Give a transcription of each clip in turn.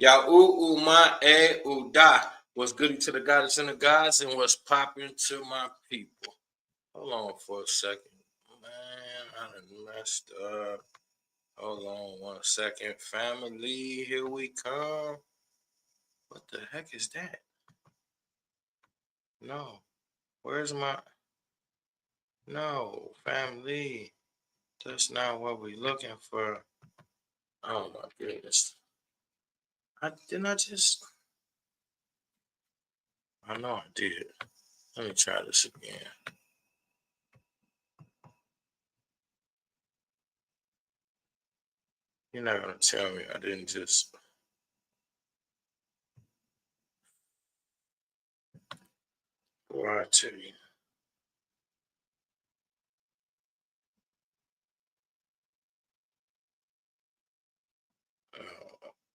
Ya'u ma e uda. What's goody to the goddess and the gods, and what's popping to my people? Hold on for a second. Man, I done messed up. Hold on 1 second. Family, here we come. What the heck is that? No. Where's my... No, family. That's not what we're looking for. Oh my goodness. Didn't I just... I know I did. Let me try this again. You're not gonna tell me I didn't just... Boy, I tell you.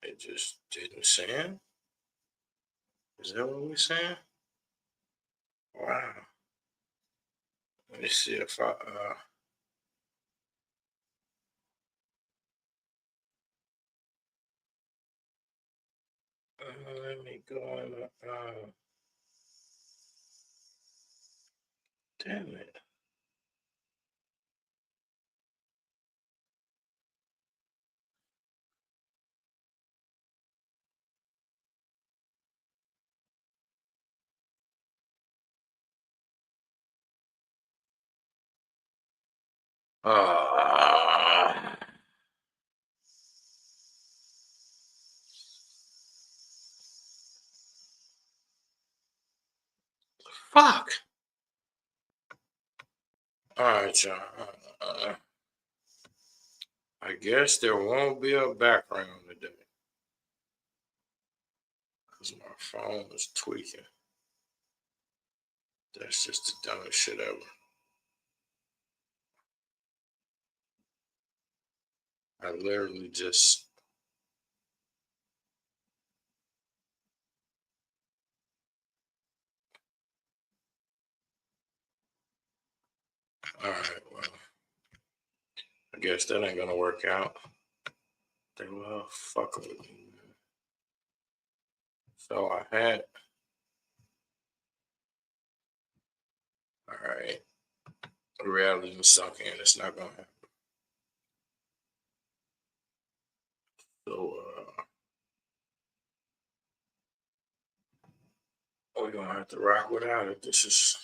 It just didn't send. Is that what we're saying? Wow. Let me see if I let me go in damn it. Fuck. All right, y'all. I guess there won't be a background today because my phone is tweaking. That's just the dumbest shit ever. I literally just... All right, well, I guess that ain't gonna work out. They love fucking with me. So I had... All right. The reality is sunk in. It's not gonna happen. So we're gonna have to rock without it. This is...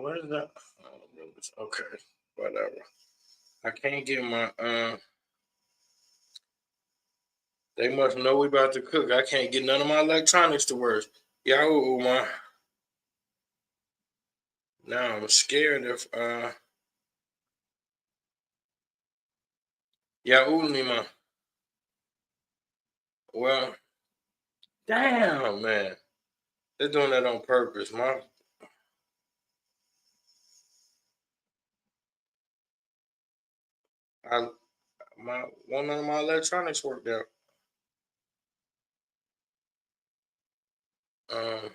what is that? Okay, whatever. I can't get my they must know we about to cook. I can't get none of my electronics to work. Yahoo, my... Now I'm scared if Yahoo me my... Well, damn man. They're doing that on purpose, my... I my one of my electronics worked out. Um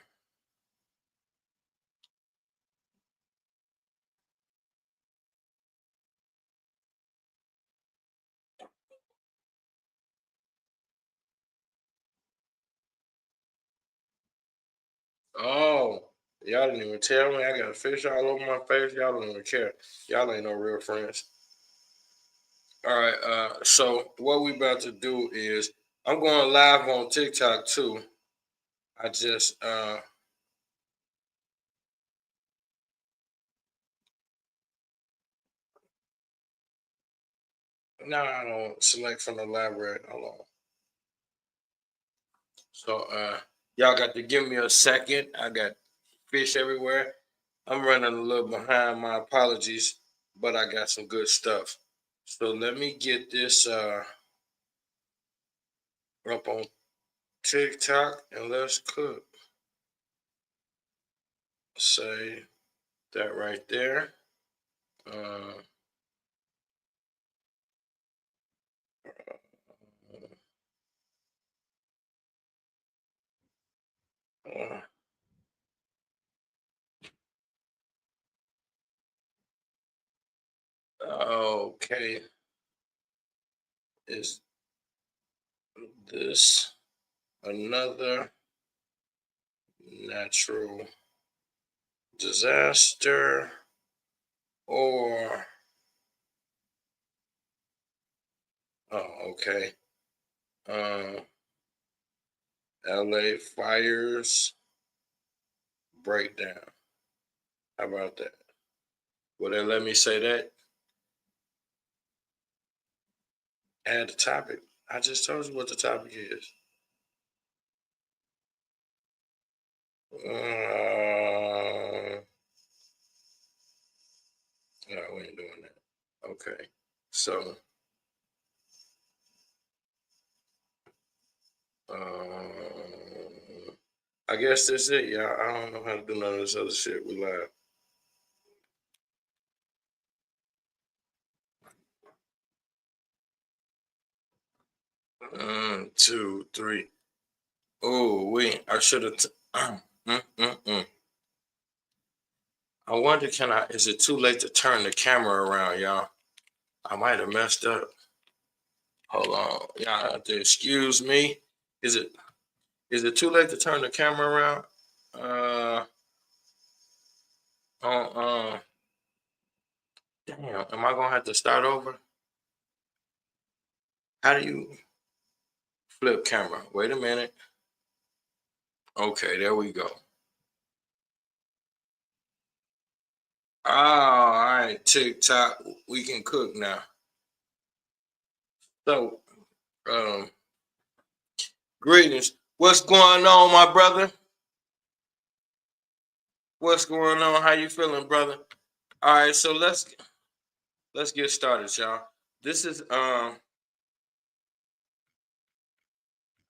oh, y'all didn't even tell me. I got a fish all over my face. Y'all don't even care. Y'all ain't no real friends. All right, so what we about to do is I'm going live on TikTok too. I just no, I don't select from the library. Hold on. So y'all got to give me a second. I got fish everywhere. I'm running a little behind, my apologies, but I got some good stuff. So let me get this up on TikTok and let's cook. Say that right there. Uh, uh, okay. Is this another natural disaster or okay. LA fires breakdown. How about that? Well, then let me say that. Add the topic. I just told you what the topic is. No, we ain't doing that. Okay. So, I guess that's it, y'all. I don't know how to do none of this other shit. We live. 2, 3. Oh, wait. I should have. I wonder, is it too late to turn the camera around, y'all? I might have messed up. Hold on. Y'all have to excuse me. Is it too late to turn the camera around? Uh, damn, am I gonna have to start over? How do you flip camera? Wait a minute. Okay, there we go. All right, TikTok, we can cook now. So, greetings. What's going on, my brother? What's going on? How you feeling, brother? All right, so let's get started, y'all. This is I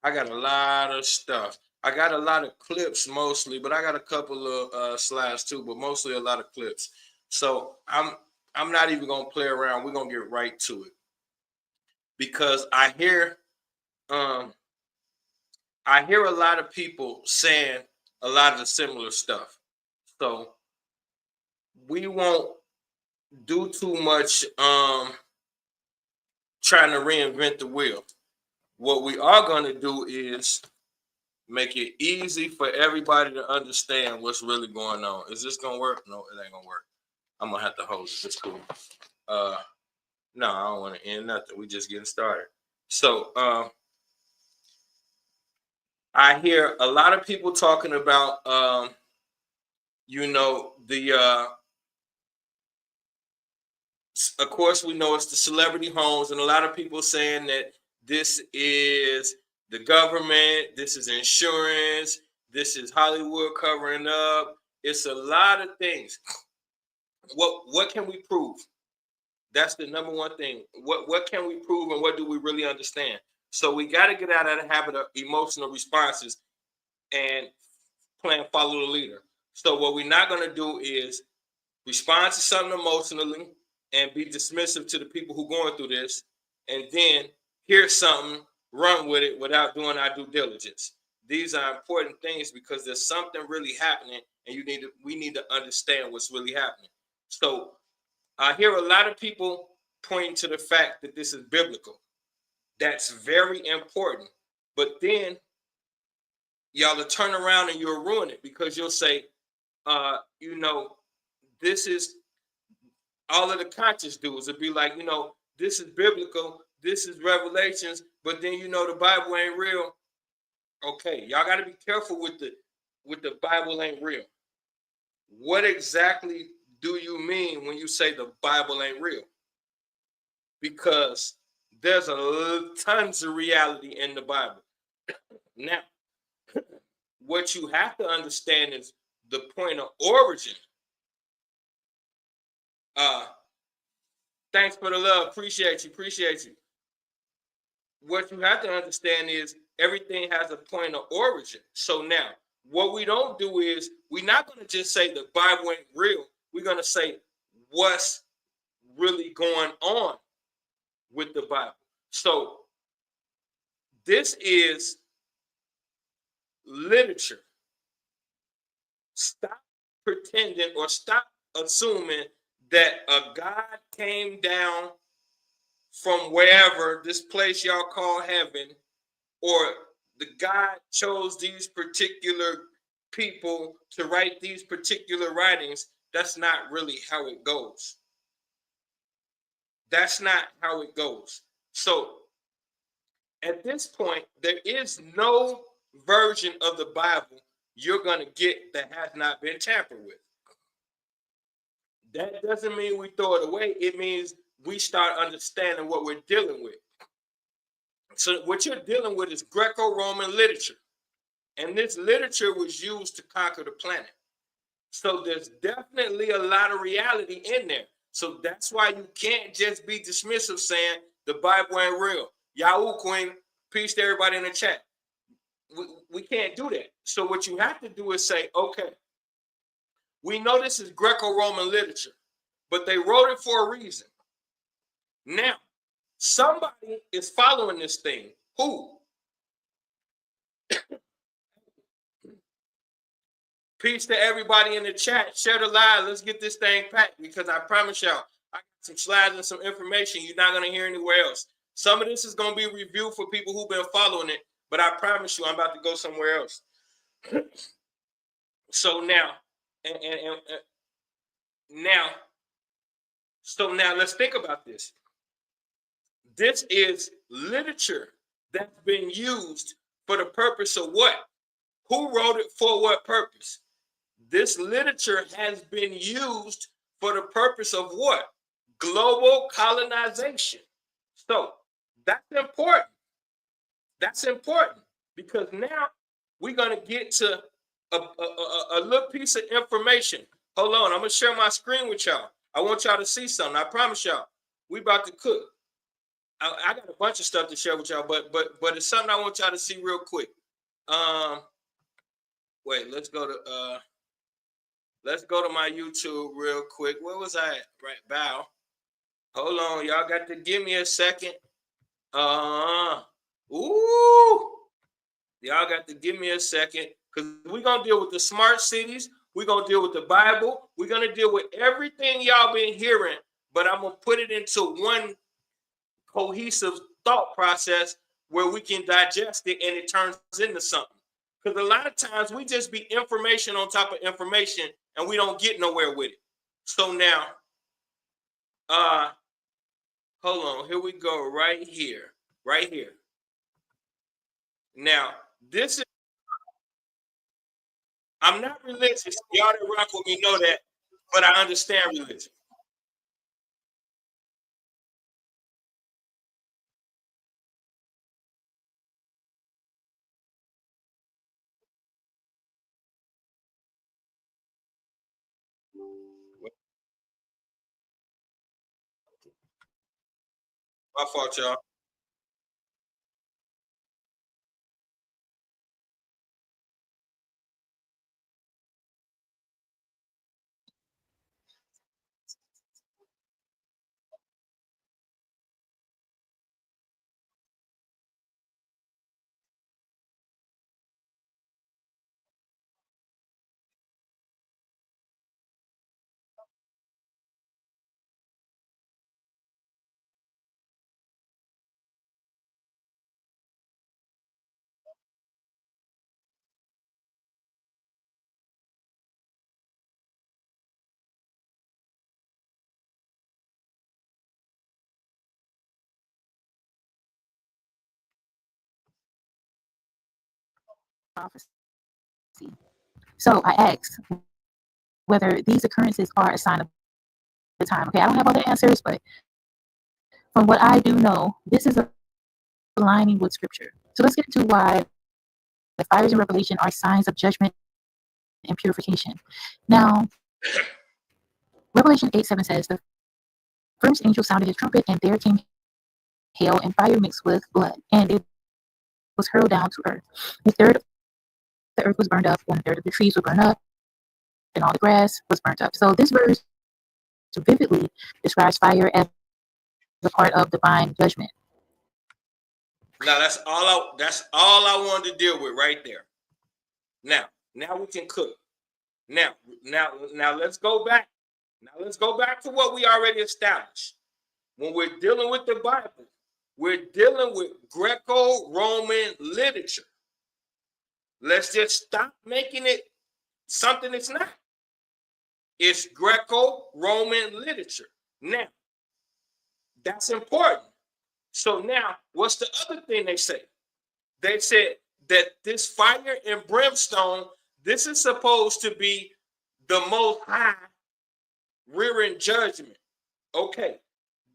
got a lot of stuff. I got a lot of clips mostly, but I got a couple of slides too, but mostly a lot of clips. So I'm not even gonna play around. We're gonna get right to it because um I hear a lot of people saying a lot of the similar stuff. So we won't do too much trying to reinvent the wheel. What we are gonna do is make it easy for everybody to understand what's really going on. Is this gonna work? No, it ain't gonna work. I'm gonna have to hold it. It's cool. Uh, no, I don't want to end nothing. We just getting started. So, I hear a lot of people talking about, the. Of course, we know it's the celebrity homes, and a lot of people saying that this is the government, this is insurance, this is Hollywood covering up. It's a lot of things. What can we prove? That's the number one thing. What can we prove, and what do we really understand? So we got to get out of the habit of emotional responses and playing follow the leader. So what we're not going to do is respond to something emotionally and be dismissive to the people who are going through this, and then hear something, run with it without doing our due diligence. These are important things because there's something really happening, and we need to understand what's really happening. So I hear a lot of people pointing to the fact that this is biblical. That's very important. But then y'all will turn around and you'll ruin it because you'll say, this is all of the conscious dudes. It'd be like, this is biblical, this is revelations, but then the Bible ain't real. Okay, y'all got to be careful with the Bible ain't real. What exactly do you mean when you say the Bible ain't real? Because there's tons of reality in the Bible. Now, what you have to understand is the point of origin. Thanks for the love. Appreciate you. What you have to understand is everything has a point of origin. So now, what we don't do is we're not going to just say the Bible ain't real. We're going to say what's really going on with the Bible. So this is literature. Stop pretending or stop assuming that a God came down from wherever, this place y'all call heaven, or the God chose these particular people to write these particular writings. That's not really how it goes. That's not how it goes. So at this point, there is no version of the Bible you're going to get that has not been tampered with. That doesn't mean we throw it away. It means we start understanding what we're dealing with. So what you're dealing with is Greco-Roman literature. And this literature was used to conquer the planet. So there's definitely a lot of reality in there. So that's why you can't just be dismissive saying the Bible ain't real. Yahoo Queen, peace to everybody in the chat. We can't do that. So what you have to do is say, okay, we know this is Greco-Roman literature, but they wrote it for a reason. Now, somebody is following this thing. Who? Peace to everybody in the chat. Share the live. Let's get this thing packed, because I promise y'all, I got some slides and some information you're not going to hear anywhere else. Some of this is going to be reviewed for people who've been following it, but I promise you I'm about to go somewhere else. So now, now let's think about this. This is literature that's been used for the purpose of what? Who wrote it for what purpose? This literature has been used for the purpose of what? Global colonization. So that's important. That's important, because now we're going to get to a little piece of information. Hold on. I'm going to share my screen with y'all. I want y'all to see something. I promise y'all, we about to cook. I got a bunch of stuff to share with y'all, but it's something I want y'all to see real quick. Wait, let's go to my YouTube real quick. Where was I at? Right, bow. Hold on, y'all got to give me a second. Y'all got to give me a second, because we're gonna deal with the smart cities. We're gonna deal with the Bible. We're gonna deal with everything y'all been hearing, but I'm gonna put it into one cohesive thought process where we can digest it and it turns into something. Because a lot of times we just be information on top of information and we don't get nowhere with it. So now, hold on, here we go, right here. Now, this is, I'm not religious. Y'all that rock with me know that, but I understand religion. My fault, y'all. Prophecy. So I asked whether these occurrences are a sign of the time. Okay, I don't have all the answers, but from what I do know, this is aligning with scripture. So let's get into why the fires in Revelation are signs of judgment and purification. Now, Revelation 8:7 says, the first angel sounded his trumpet, and there came hail and fire mixed with blood, and it was hurled down to earth. A third of the earth was burned up, 1/3 of the trees were burned up, and all the grass was burnt up. So this verse vividly describes fire as a part of divine judgment. Now that's all I wanted to deal with right there. Now we can cook. Now let's go back. Now let's go back to what we already established. when we're dealing with the Bible, we're dealing with Greco-Roman literature. Let's just stop making it something it's not. It's Greco-Roman literature. Now, that's important. So now, what's the other thing they say? They said that this fire and brimstone, this is supposed to be the Most High rearing judgment. Okay,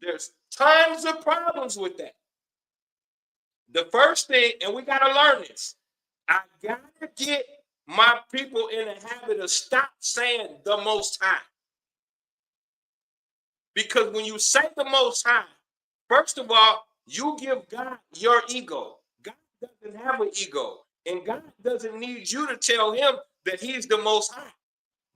there's tons of problems with that. The first thing, and we got to learn this, I got to get my people in the habit of stop saying the Most High. Because when you say the Most High, first of all, you give God your ego. God doesn't have an ego, and God doesn't need you to tell him that he's the Most High.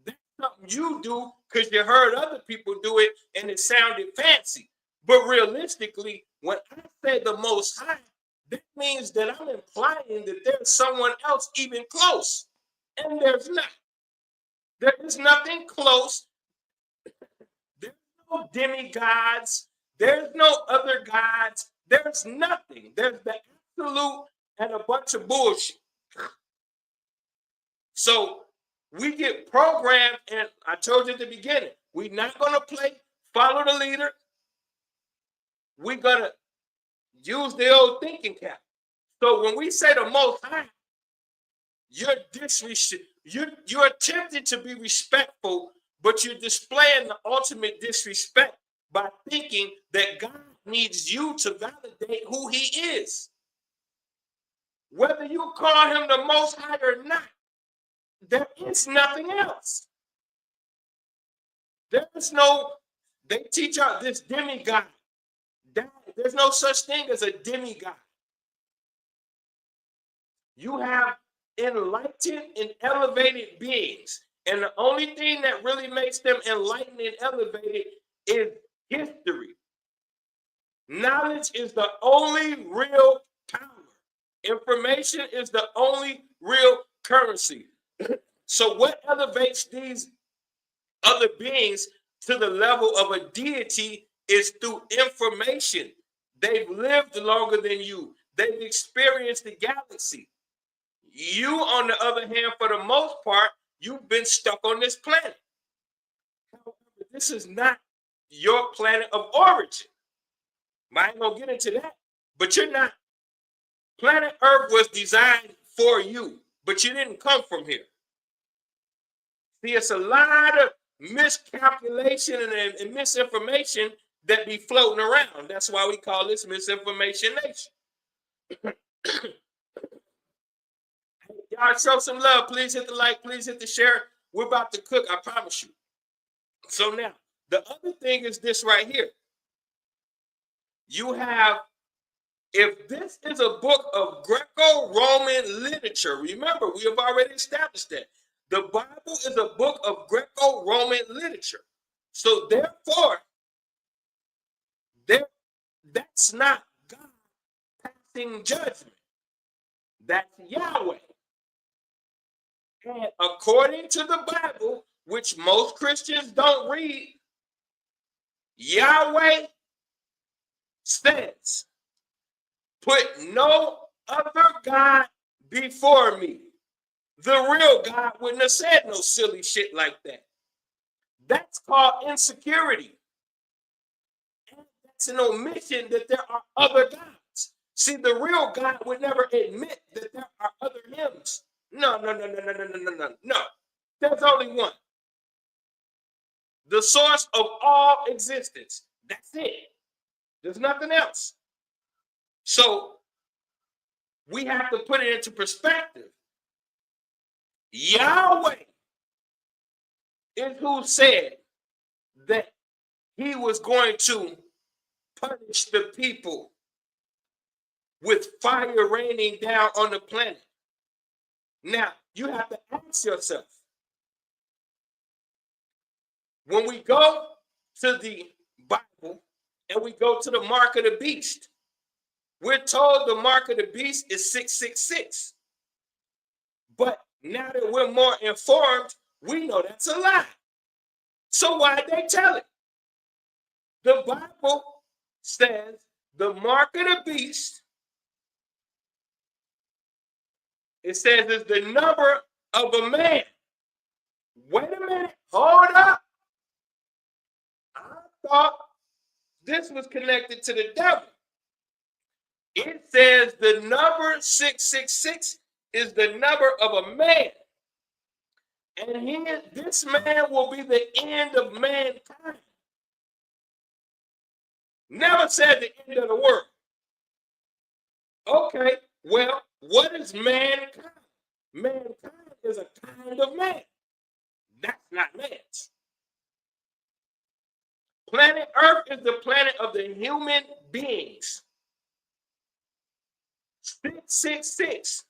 That's something you do because you heard other people do it and it sounded fancy. But realistically, when I say the Most High, that means that I'm implying that there's someone else even close. And there's not. There is nothing close. There's no demigods. There's no other gods. There's nothing. There's the absolute and a bunch of bullshit. So we get programmed, and I told you at the beginning, we're not going to play follow the leader. We're going to use the old thinking cap. So when we say the Most High, you're attempting to be respectful, but you're displaying the ultimate disrespect by thinking that God needs you to validate who he is. Whether you call him the Most High or not, there is nothing else. There is no, they teach out this demigod. There's no such thing as a demigod. You have enlightened and elevated beings. And the only thing that really makes them enlightened and elevated is history. Knowledge is the only real power. Information is the only real currency. So what elevates these other beings to the level of a deity is through information. They've lived longer than you. They've experienced the galaxy. You, on the other hand, for the most part, you've been stuck on this planet. However, this is not your planet of origin. I ain't gonna get into that, but you're not. Planet Earth was designed for you, but you didn't come from here. See, it's a lot of miscalculation and misinformation that be floating around. That's why we call this Misinformation Nation. Y'all show some love. Please hit the like. Please hit the share. We're about to cook, I promise you. So now, the other thing is this right here. You have, if this is a book of Greco-Roman literature, remember, we have already established that. The Bible is a book of Greco-Roman literature. So therefore, that's not God passing judgment. That's Yahweh. And according to the Bible, which most Christians don't read, Yahweh says, put no other God before me. The real God wouldn't have said no silly shit like that. That's called insecurity. And that's an omission that there are other gods. See, the real God would never admit that there are other hymns. No. There's only one. The source of all existence. That's it. There's nothing else. So we have to put it into perspective. Yahweh is who said that he was going to punish the people with fire raining down on the planet. Now, you have to ask yourself, when we go to the Bible and we go to the mark of the beast, we're told the mark of the beast is 666. But now that we're more informed, we know that's a lie. So why'd they tell it? The Bible says the mark of the beast, it says is the number of a man. Wait a minute, hold up. I thought this was connected to the devil. It says the number 666 is the number of a man. And this man will be the end of mankind. Never said the end of the world. Okay, well, what is mankind? Mankind is a kind of man. That's not man's. Planet Earth is the planet of the human beings. 666.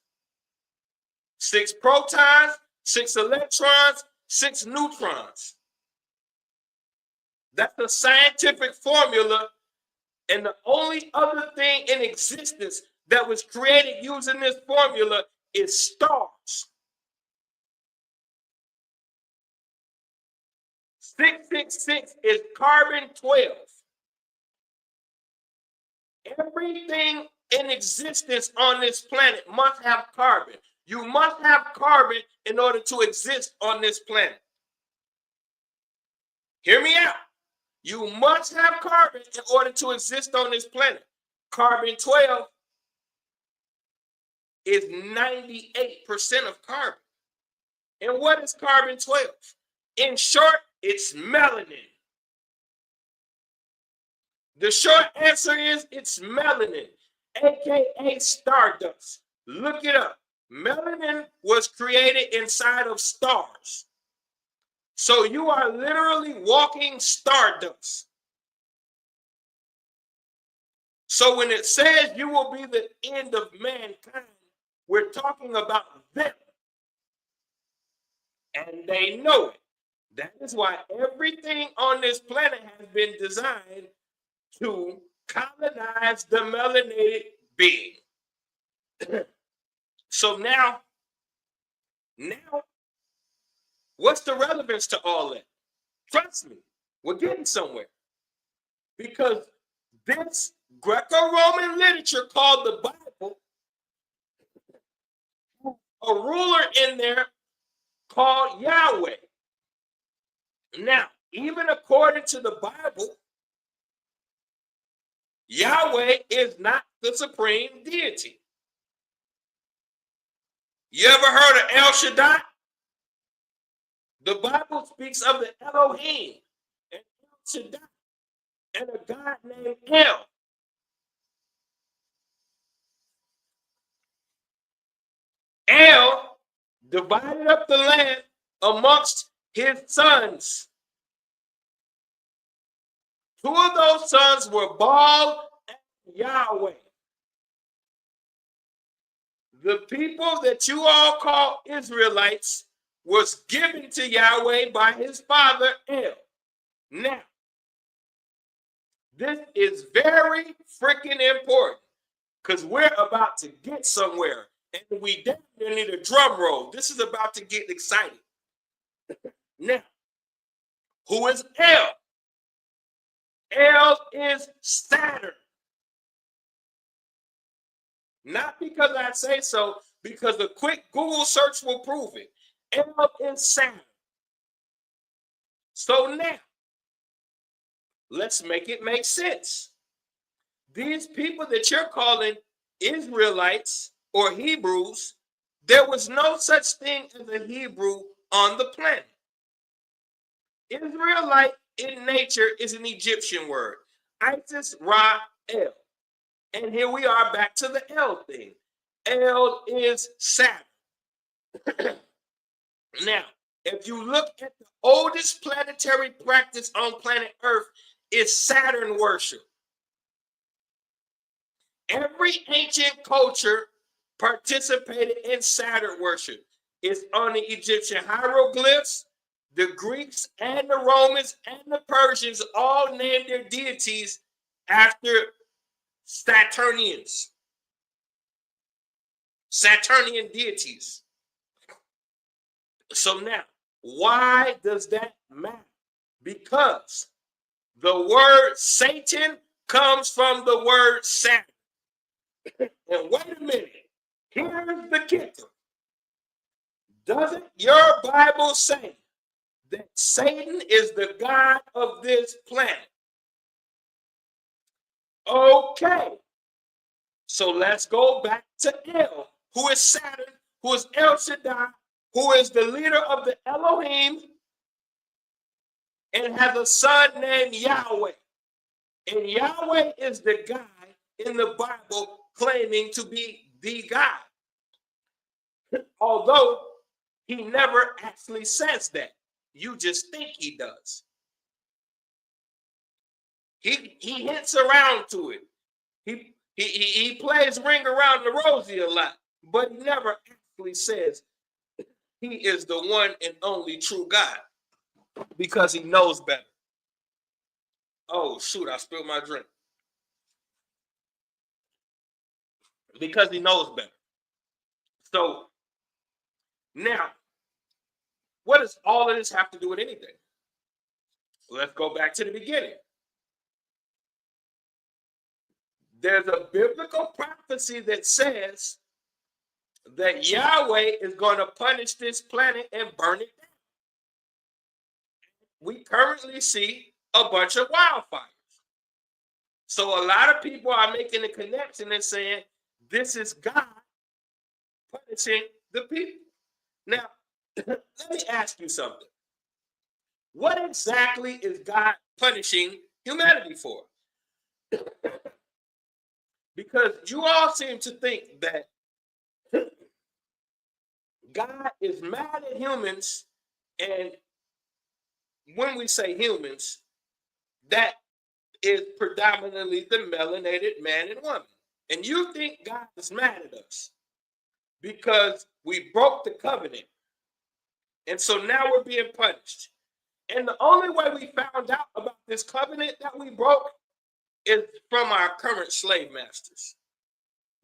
6 protons, 6 electrons, 6 neutrons. That's the scientific formula. And the only other thing in existence that was created using this formula is stars. 666 is carbon 12. Everything in existence on this planet must have carbon. You must have carbon in order to exist on this planet. Hear me out. You must have carbon in order to exist on this planet. Carbon 12 is 98% of carbon. And what is carbon 12? In short, it's melanin. The short answer is it's melanin, aka stardust. Look it up. Melanin was created inside of stars. So you are literally walking stardust. So when it says you will be the end of mankind, we're talking about them. And they know it. That is why everything on this planet has been designed to colonize the melanated being. So now, what's the relevance to all that? Trust me, we're getting somewhere. Because this Greco-Roman literature called the Bible, a ruler in there called Yahweh. Now, even according to the Bible, Yahweh is not the supreme deity. You ever heard of El Shaddai? The Bible speaks of the Elohim and El Shaddai and a God named El. El divided up the land amongst his sons. 2 of those sons were Baal and Yahweh. The people that you all call Israelites was given to Yahweh by his father El. Now, this is very freaking important because we're about to get somewhere and we definitely need a drum roll. This is about to get exciting. Now, who is El? El is Saturn. Not because I say so, because a quick Google search will prove it. El is Saturn. So now, let's make it make sense. These people that you're calling Israelites or Hebrews, there was no such thing as a Hebrew on the planet. Israelite in nature is an Egyptian word. Isis, Ra, El. And here we are back to the El thing. El is Saturn. Now, if you look at the oldest planetary practice on planet Earth, it's Saturn worship. Every ancient culture participated in Saturn worship. It's on the Egyptian hieroglyphs. The Greeks and the Romans and the Persians all named their deities after Saturnian deities. So now, why does that matter? Because the word Satan comes from the word Saturn. And wait a minute, here's the kicker. Doesn't your Bible say that Satan is the god of this planet? Okay, so let's go back to El, who is Saturn, who is El Shaddai, who is the leader of the Elohim, and has a son named Yahweh. And Yahweh is the guy in the Bible claiming to be the God. Although he never actually says that. You just think he does. He hints around to it. He plays ring around the rosy a lot, but he never actually says he is the one and only true God because he knows better. Oh, shoot, I spilled my drink. Because he knows better. So now, what does all of this have to do with anything? Let's go back to the beginning. There's a biblical prophecy that says that Yahweh is going to punish this planet and burn it down. We currently see a bunch of wildfires. So a lot of people are making the connection and saying, this is God punishing the people. Now, let me ask you something. What exactly is God punishing humanity for? Because you all seem to think that God is mad at humans, and when we say humans, that is predominantly the melanated man and woman. And you think God is mad at us because we broke the covenant. And so now we're being punished. And the only way we found out about this covenant that we broke is from our current slave masters.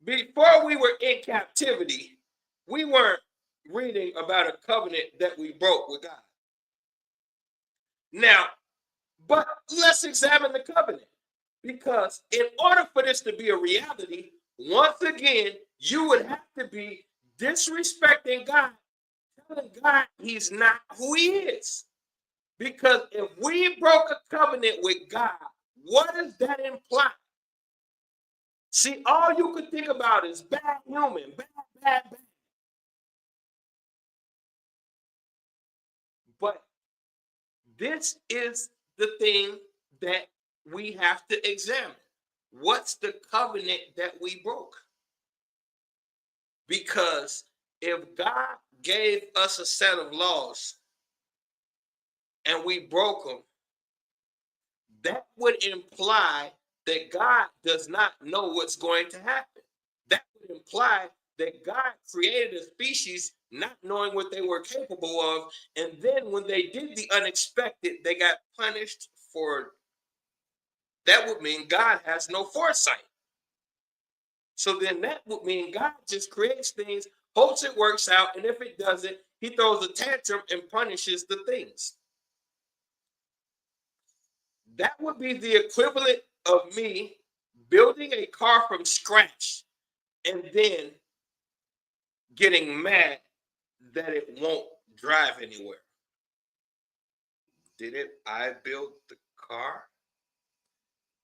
Before we were in captivity, we weren't reading about a covenant that we broke with God. Now, but let's examine the covenant, because in order for this to be a reality, once again, you would have to be disrespecting God, telling God he's not who he is. Because if we broke a covenant with God, what does that imply? See, all you could think about is bad human, bad. But this is the thing that we have to examine. What's the covenant that we broke? Because if God gave us a set of laws and we broke them, that would imply that God does not know what's going to happen. That would imply that God created a species not knowing what they were capable of, and then when they did the unexpected, they got punished for. That would mean God has no foresight. So then that would mean God just creates things, hopes it works out, and if it doesn't, he throws a tantrum and punishes the things. That would be the equivalent of me building a car from scratch and then getting mad that it won't drive anywhere. Didn't I build the car?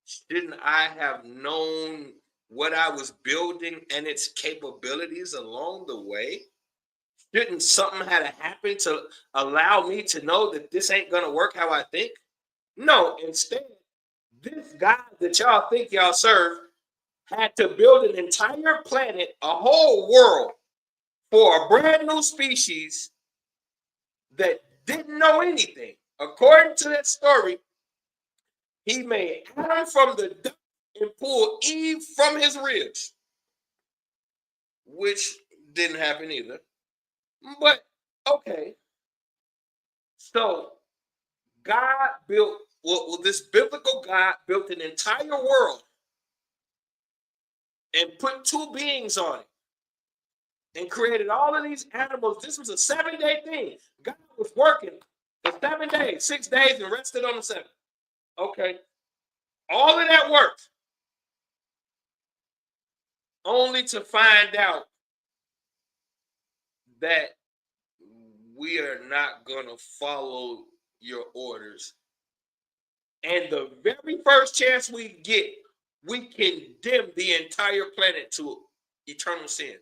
Shouldn't I have known what I was building and its capabilities along the way? Shouldn't something have to happen to allow me to know that this ain't going to work how I think? No, instead, this God that y'all think y'all serve had to build an entire planet, a whole world, for a brand new species that didn't know anything. According to that story, he made Adam from the dust and pulled Eve from his ribs, which didn't happen either. But okay, so God built, well, this biblical God built an entire world and put two beings on it and created all of these animals. This was a 7-day thing. God was working for 7 days, 6 days, and rested on the 7th. Okay. All of that work only to find out that we are not going to follow your orders. And the very first chance we get, we condemn the entire planet to eternal sin.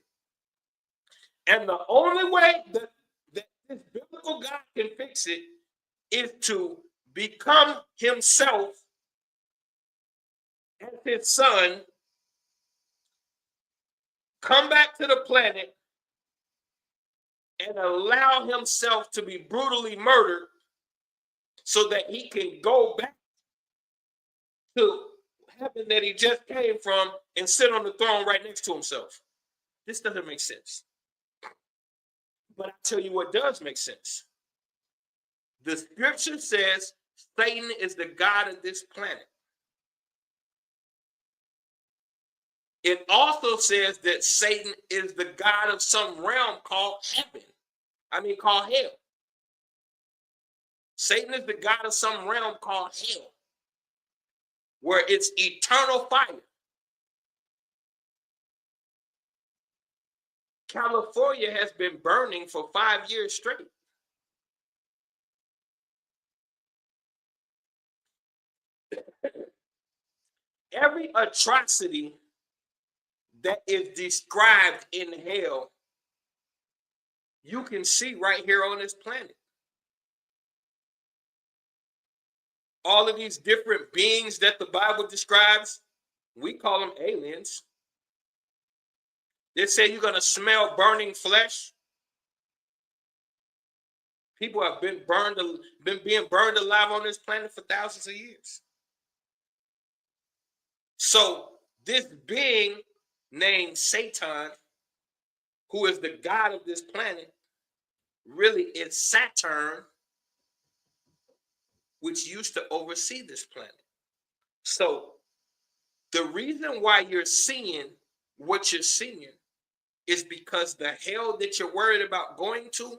And the only way that this biblical God can fix it is to become himself as his son, come back to the planet, and allow himself to be brutally murdered so that he can go back to heaven that he just came from and sit on the throne right next to himself. This doesn't make sense. But I tell you what does make sense. The scripture says Satan is the god of this planet. It also says that Satan is the god of some realm called heaven. Called hell. Satan is the god of some realm called hell, where it's eternal fire. California has been burning for 5 years straight. Every atrocity that is described in hell, you can see right here on this planet. All of these different beings that the Bible describes, we call them aliens. They say you're going to smell burning flesh. People have been being burned alive on this planet for thousands of years. So this being named Satan, who is the god of this planet, really is Saturn, which used to oversee this planet. So the reason why you're seeing what you're seeing is because the hell that you're worried about going to,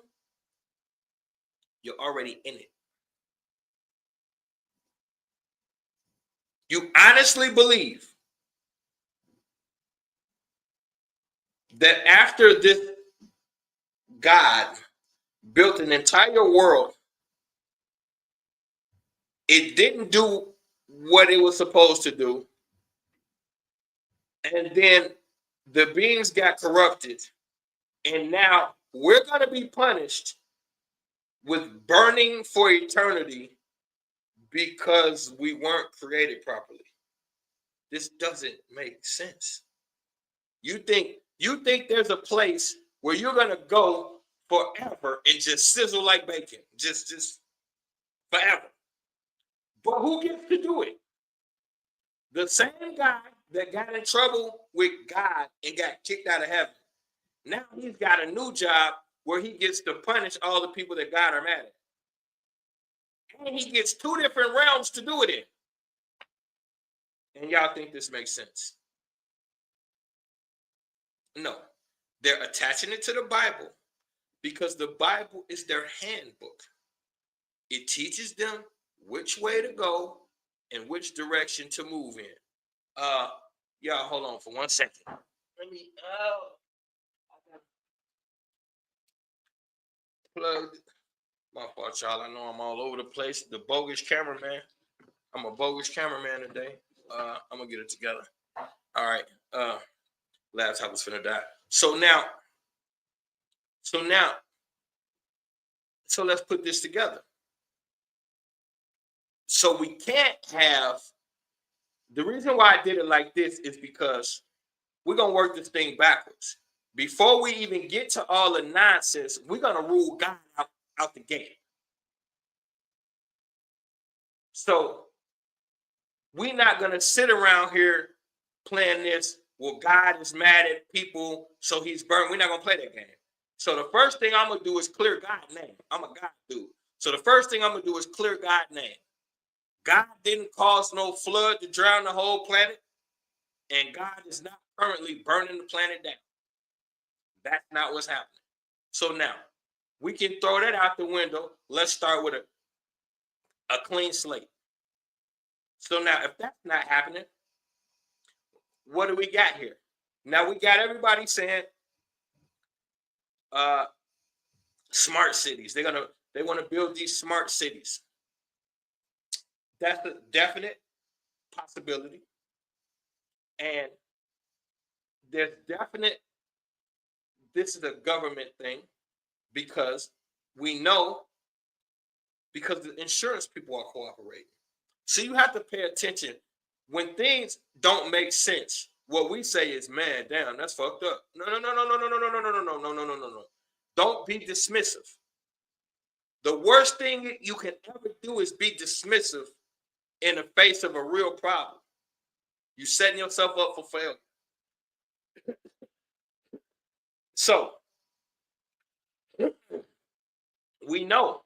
you're already in it. You honestly believe that after this God built an entire world, it didn't do what it was supposed to do, and then the beings got corrupted, and now we're going to be punished with burning for eternity because we weren't created properly. This doesn't make sense. You think there's a place where you're going to go forever and just sizzle like bacon, just forever. But who gets to do it? The same guy that got in trouble with God and got kicked out of heaven. Now he's got a new job where he gets to punish all the people that God are mad at. And he gets 2 different realms to do it in. And y'all think this makes sense? No. They're attaching it to the Bible because the Bible is their handbook. It teaches them which way to go and which direction to move in. Y'all hold on for 1 second. Let me plug. My fault, y'all. I know I'm all over the place. The bogus cameraman. I'm a bogus cameraman today. I'm gonna get it together. All right. Laptop was finna die. So let's put this together. So we can't have, the reason why I did it like this is because we're gonna work this thing backwards. Before we even get to all the nonsense, we're gonna rule God out the gate. So we're not gonna sit around here playing this, well, God is mad at people, so he's burned. We're not gonna play that game. So the first thing I'm gonna do is clear God's name. I'm a God dude. So the first thing I'm gonna do is clear God's name. God didn't cause no flood to drown the whole planet, and God is not currently burning the planet down. That's not what's happening. So now we can throw that out the window. Let's start with a clean slate. So now, if that's not happening, what do we got here? Now we got everybody saying smart cities. They want to build these smart cities. That's a definite possibility. And there's definite, this is a government thing because we know, because the insurance people are cooperating. So you have to pay attention when things don't make sense. What we say is, man, damn, that's fucked up. No, no, no, no, no, no, no, no, no, no, no, no, no, no, no, no. Don't be dismissive. The worst thing you can ever do is be dismissive in the face of a real problem. You're setting yourself up for failure. So we know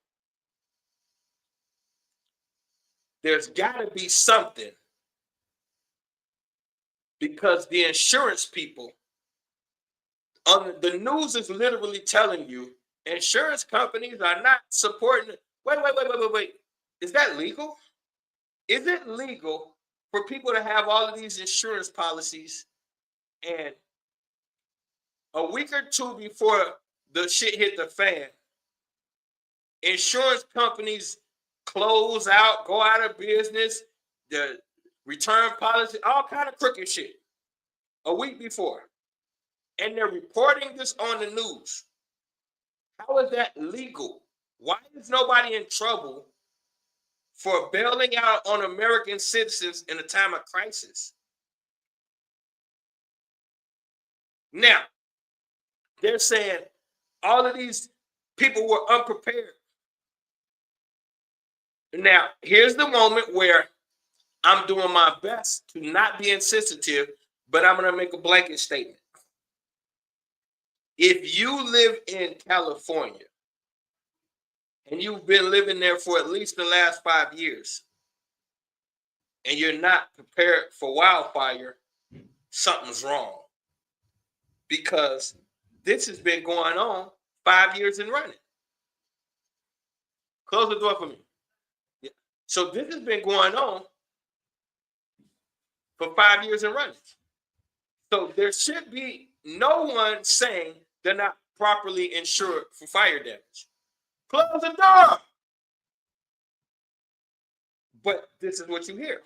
there's got to be something because the insurance people, on the news is literally telling you insurance companies are not supporting. Wait. Is that legal? Is it legal for people to have all of these insurance policies and a week or two before the shit hit the fan, insurance companies close out, go out of business, the return policy, all kind of crooked shit a week before. And they're reporting this on the news. How is that legal? Why is nobody in trouble for bailing out on American citizens in a time of crisis? Now, they're saying all of these people were unprepared. Now, here's the moment where I'm doing my best to not be insensitive, but I'm going to make a blanket statement. If you live in California and you've been living there for at least the last 5 years and you're not prepared for wildfire, something's wrong. Because this has been going on 5 years in running. Close the door for me. Yeah. So this has been going on for 5 years in running. So there should be no one saying they're not properly insured for fire damage. Close the door. But this is what you hear.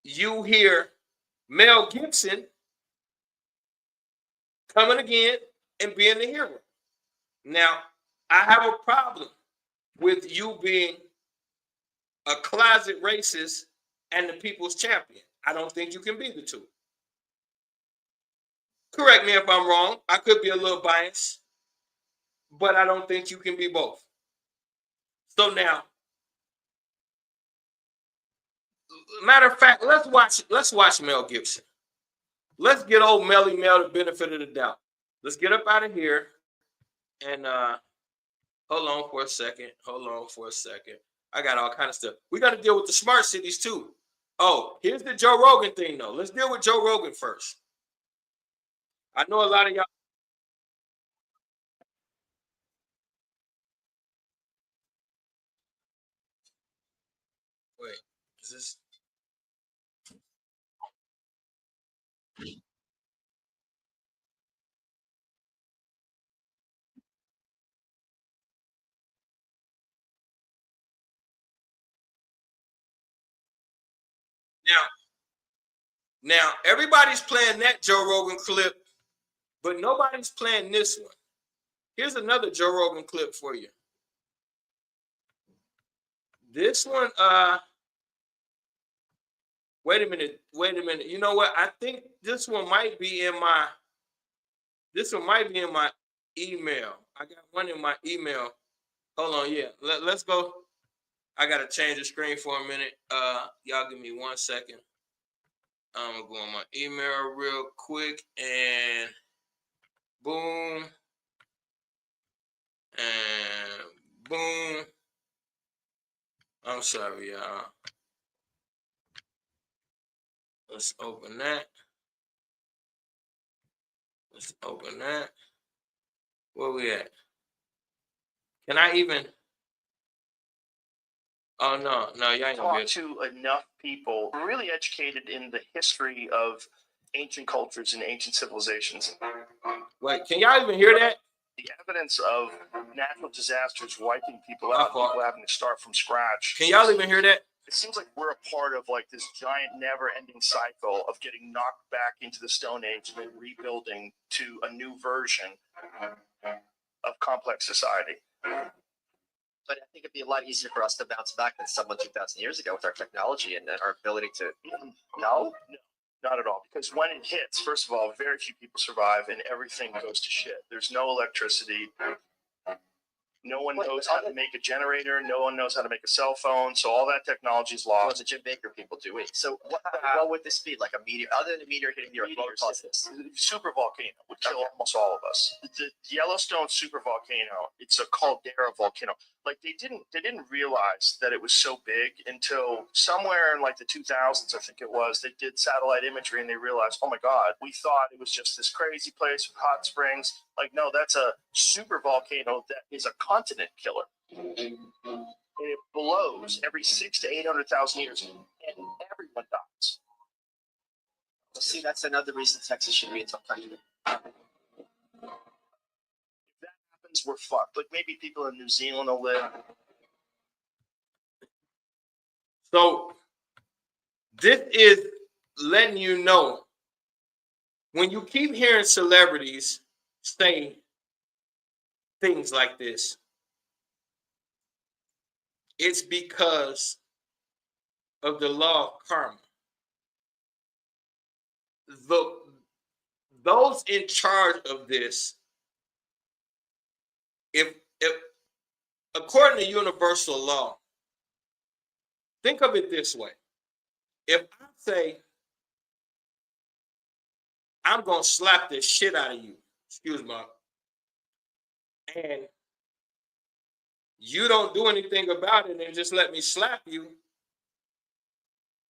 You hear Mel Gibson coming again and being the hero. Now, I have a problem with you being a closet racist and the people's champion. I don't think you can be the two. Correct me if I'm wrong. I could be a little biased, but I don't think you can be both. So now, matter of fact, let's watch Mel Gibson. Let's get old Melly Mel the benefit of the doubt. Let's get up out of here and hold on for a second. I got all kind of stuff. We got to deal with the smart cities too. Oh, here's the Joe Rogan thing though. Let's deal with Joe Rogan first. I know a lot of y'all. Wait, is this? Now everybody's playing that Joe Rogan clip, but nobody's playing this one. Here's another Joe Rogan clip for you. This one, wait a minute. You know what? I think this one might be in my email. I got one in my email. Hold on, yeah. Let's go. I gotta change the screen for a minute. Y'all give me 1 second. I'm gonna go on my email real quick and boom. And boom. I'm sorry, y'all. Let's open that. Where we at? Can I even? Oh no, y'all ain't gonna be talk to enough people really educated in the history of ancient cultures and ancient civilizations. Wait, can y'all even hear that? The evidence of natural disasters wiping people out, people having to start from scratch. Can y'all even hear that? It seems like we're a part of like this giant never-ending cycle of getting knocked back into the Stone Age and then rebuilding to a new version of complex society. But I think it'd be a lot easier for us to bounce back than someone 2,000 years ago with our technology and our ability to. No, not at all. Because when it hits, first of all, very few people survive and everything goes to shit. There's no electricity. No one knows how to make a generator. No one knows how to make a cell phone. So all that technology is lost. Well, the Jim Baker people do it. So what would this be? Like a meteor? Other than a meteor hitting the Earth, what would cause this? Super volcano would kill almost all of us. The Yellowstone super volcano, it's a caldera volcano. Like they didn't realize that it was so big until somewhere in like the 2000s, I think it was. They did satellite imagery and they realized, oh my God, we thought it was just this crazy place with hot springs. Like, no, that's a super volcano that is a continent killer. And it blows every 600,000 to 800,000 years, and everyone dies. Well, see, that's another reason Texas should be its own country. If that happens, we're fucked. Like maybe people in New Zealand will live. So this is letting you know when you keep hearing celebrities say things like this, it's because of the law of karma. Those in charge of this, if according to universal law, think of it this way. If I say, I'm going to slap the shit out of you, excuse me, and you don't do anything about it and just let me slap you,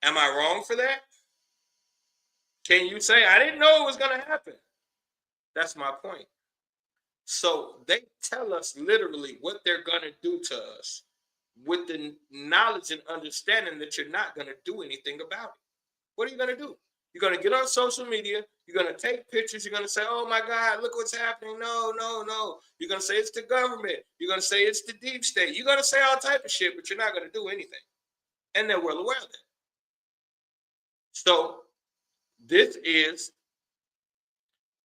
am I wrong for that? Can you say, I didn't know it was going to happen? That's my point. So they tell us literally what they're going to do to us with the knowledge and understanding that you're not going to do anything about it. What are you going to do? You're going to get on social media. You're going to take pictures. You're going to say, oh, my God, look what's happening. No. You're going to say it's the government. You're going to say it's the deep state. You're going to say all type of shit, but you're not going to do anything. And they're well aware of that. So this is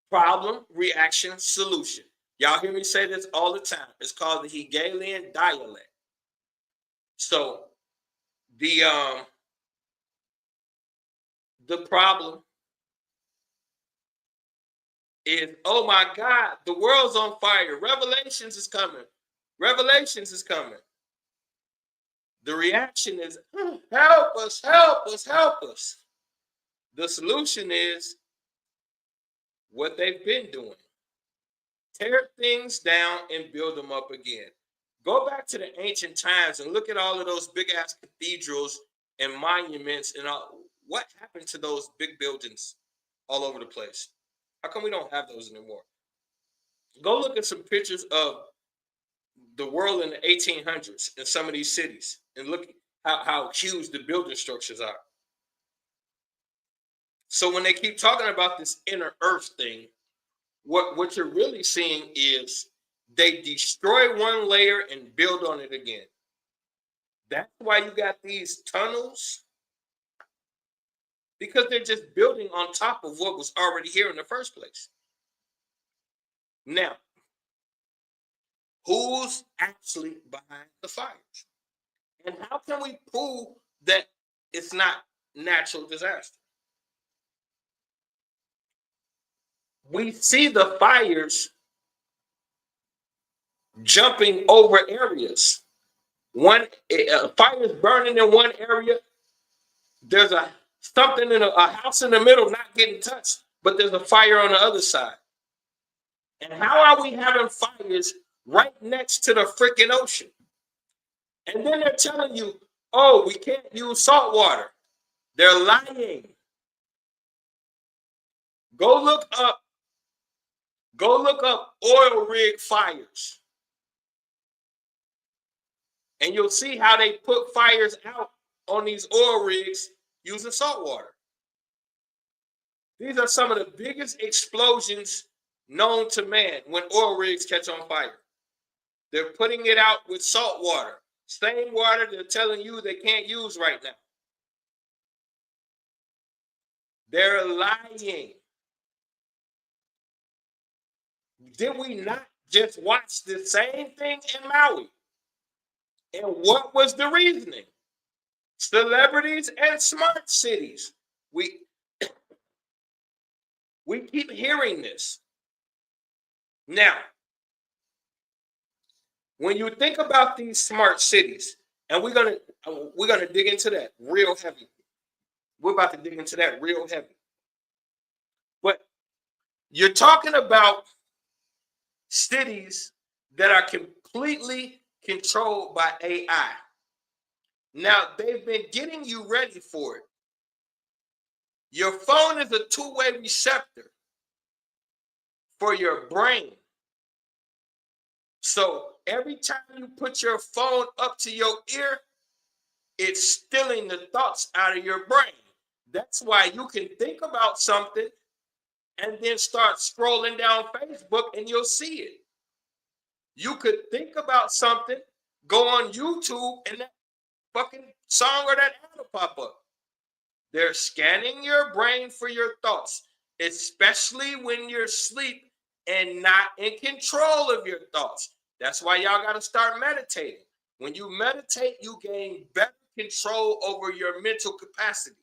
problem, reaction, solution. Y'all hear me say this all the time. It's called the Hegelian dialect. So the problem is, oh my God, the world's on fire. Revelations is coming. Revelations is coming. The reaction is, help us, help us, help us. The solution is what they've been doing. Tear things down and build them up again. Go back to the ancient times and look at all of those big ass cathedrals and monuments and all. What happened to those big buildings all over the place? How come we don't have those anymore? Go look at some pictures of the world in the 1800s in some of these cities and look how huge the building structures are. So when they keep talking about this inner earth thing, what you're really seeing is they destroy one layer and build on it again. That's why you got these tunnels, because they're just building on top of what was already here in the first place. Now, who's actually behind the fires? And how can we prove that it's not natural disaster? We see the fires jumping over areas. One fire is burning in one area. There's something in a house in the middle not getting touched, but there's a fire on the other side. And how are we having fires right next to the freaking ocean? And then they're telling you, oh, we can't use salt water. They're lying. Go look up oil rig fires. And you'll see how they put fires out on these oil rigs using salt water. These are some of the biggest explosions known to man when oil rigs catch on fire. They're putting it out with salt water. Same water they're telling you they can't use right now. They're lying. Did we not just watch the same thing in Maui? And what was the reasoning? Celebrities and smart cities. We keep hearing this. Now, when you think about these smart cities, and we're gonna dig into that real heavy. We're about to dig into that real heavy. But you're talking about cities that are completely controlled by AI. Now, they've been getting you ready for it. Your phone is a two-way receptor for your brain. So every time you put your phone up to your ear, it's stealing the thoughts out of your brain. That's why you can think about something and then start scrolling down Facebook and you'll see it. You could think about something, go on YouTube, and that fucking song or that ad will pop up. They're scanning your brain for your thoughts, especially when you're asleep and not in control of your thoughts. That's why y'all got to start meditating. When you meditate, you gain better control over your mental capacity.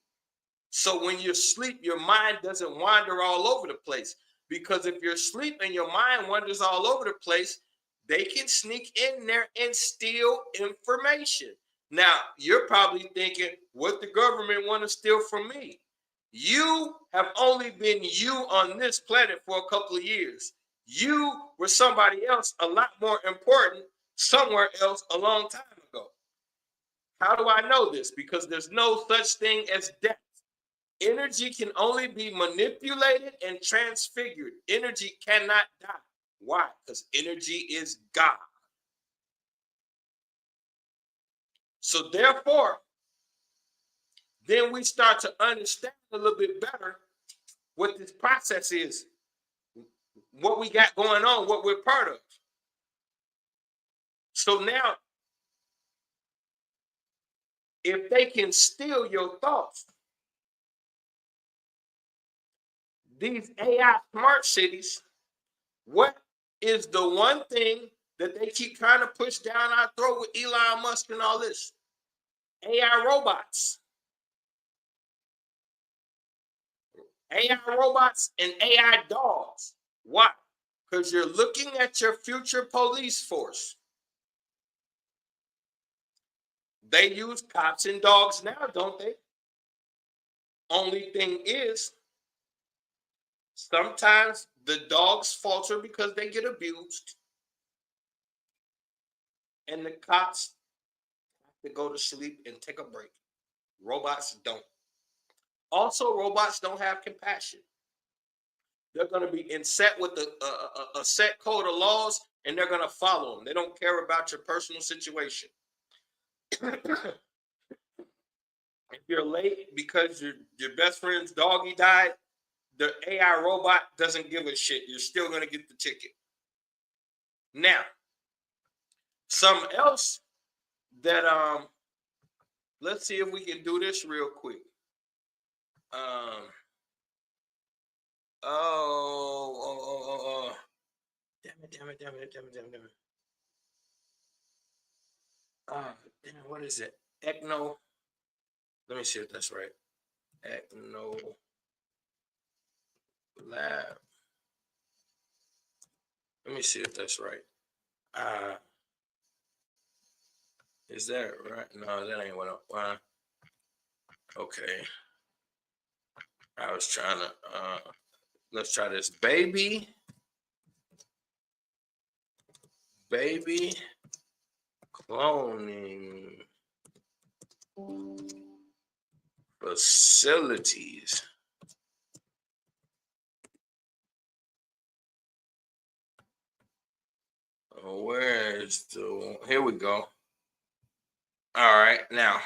So when you sleep, your mind doesn't wander all over the place. Because if you're asleep and your mind wanders all over the place, they can sneak in there and steal information. Now, you're probably thinking, what the government want to steal from me? You have only been you on this planet for a couple of years. You were somebody else a lot more important somewhere else a long time ago. How do I know this? Because there's no such thing as death. Energy can only be manipulated and transfigured. Energy cannot die. Why? Because energy is God. So therefore, then we start to understand a little bit better what this process is, what we got going on, what we're part of. So now, if they can steal your thoughts, these AI smart cities, what is the one thing that they keep trying to push down our throat with Elon Musk and all this? AI robots. AI robots and AI dogs. Why? Because you're looking at your future police force. They use cops and dogs now, don't they? Only thing is, sometimes the dogs falter because they get abused. And the cops have to go to sleep and take a break. Robots don't. Also, robots don't have compassion. They're going to be in set with a set code of laws, and they're going to follow them. They don't care about your personal situation. If you're late because your best friend's doggy died, the AI robot doesn't give a shit. You're still going to get the ticket. Now, something else that let's see if we can do this real quick. Damn it. Damn, what is it? Ecno. Let me see if that's right. Ecno Lab. Let me see if that's right. Is that right? No, that ain't what I okay. I was trying to let's try this. Baby cloning facilities. Oh, where's the here we go. All right, now.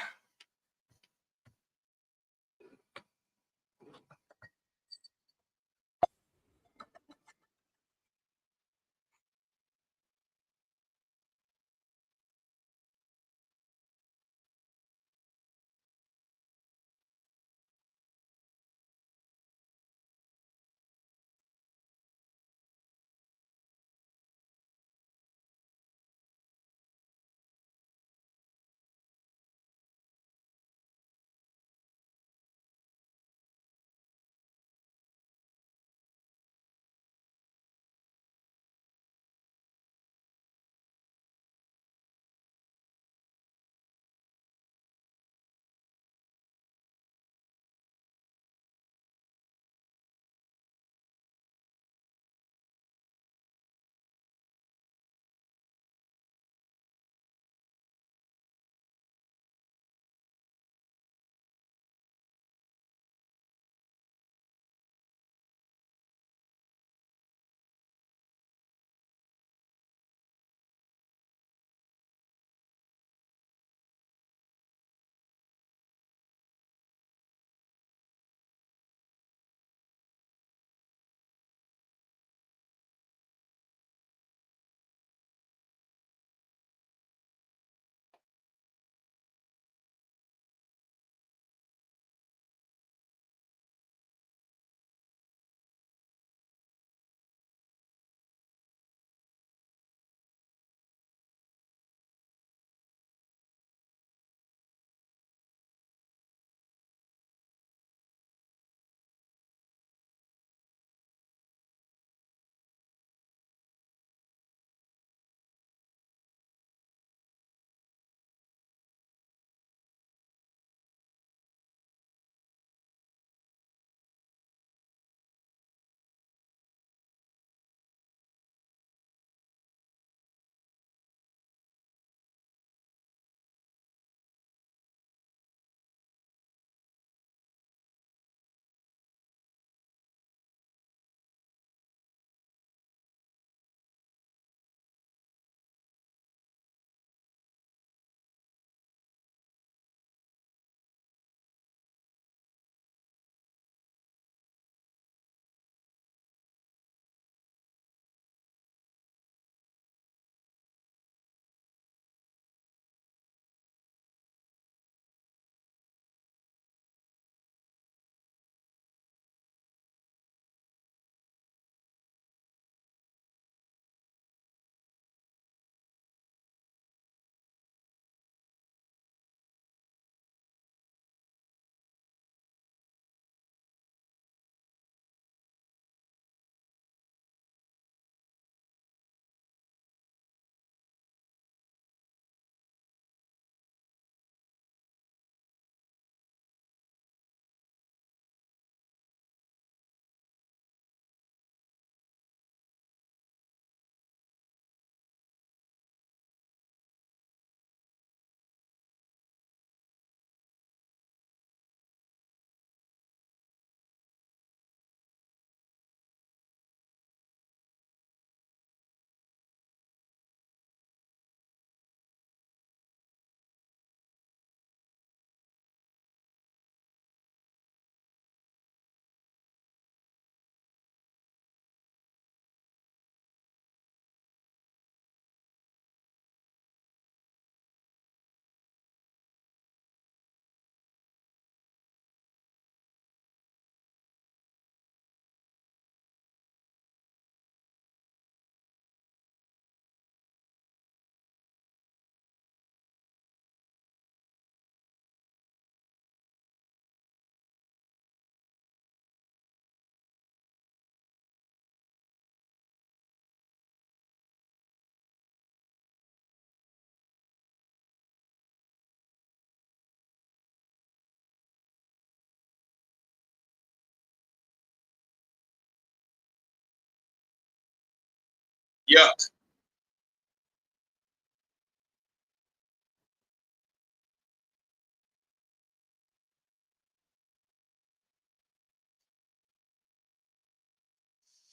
Yeah.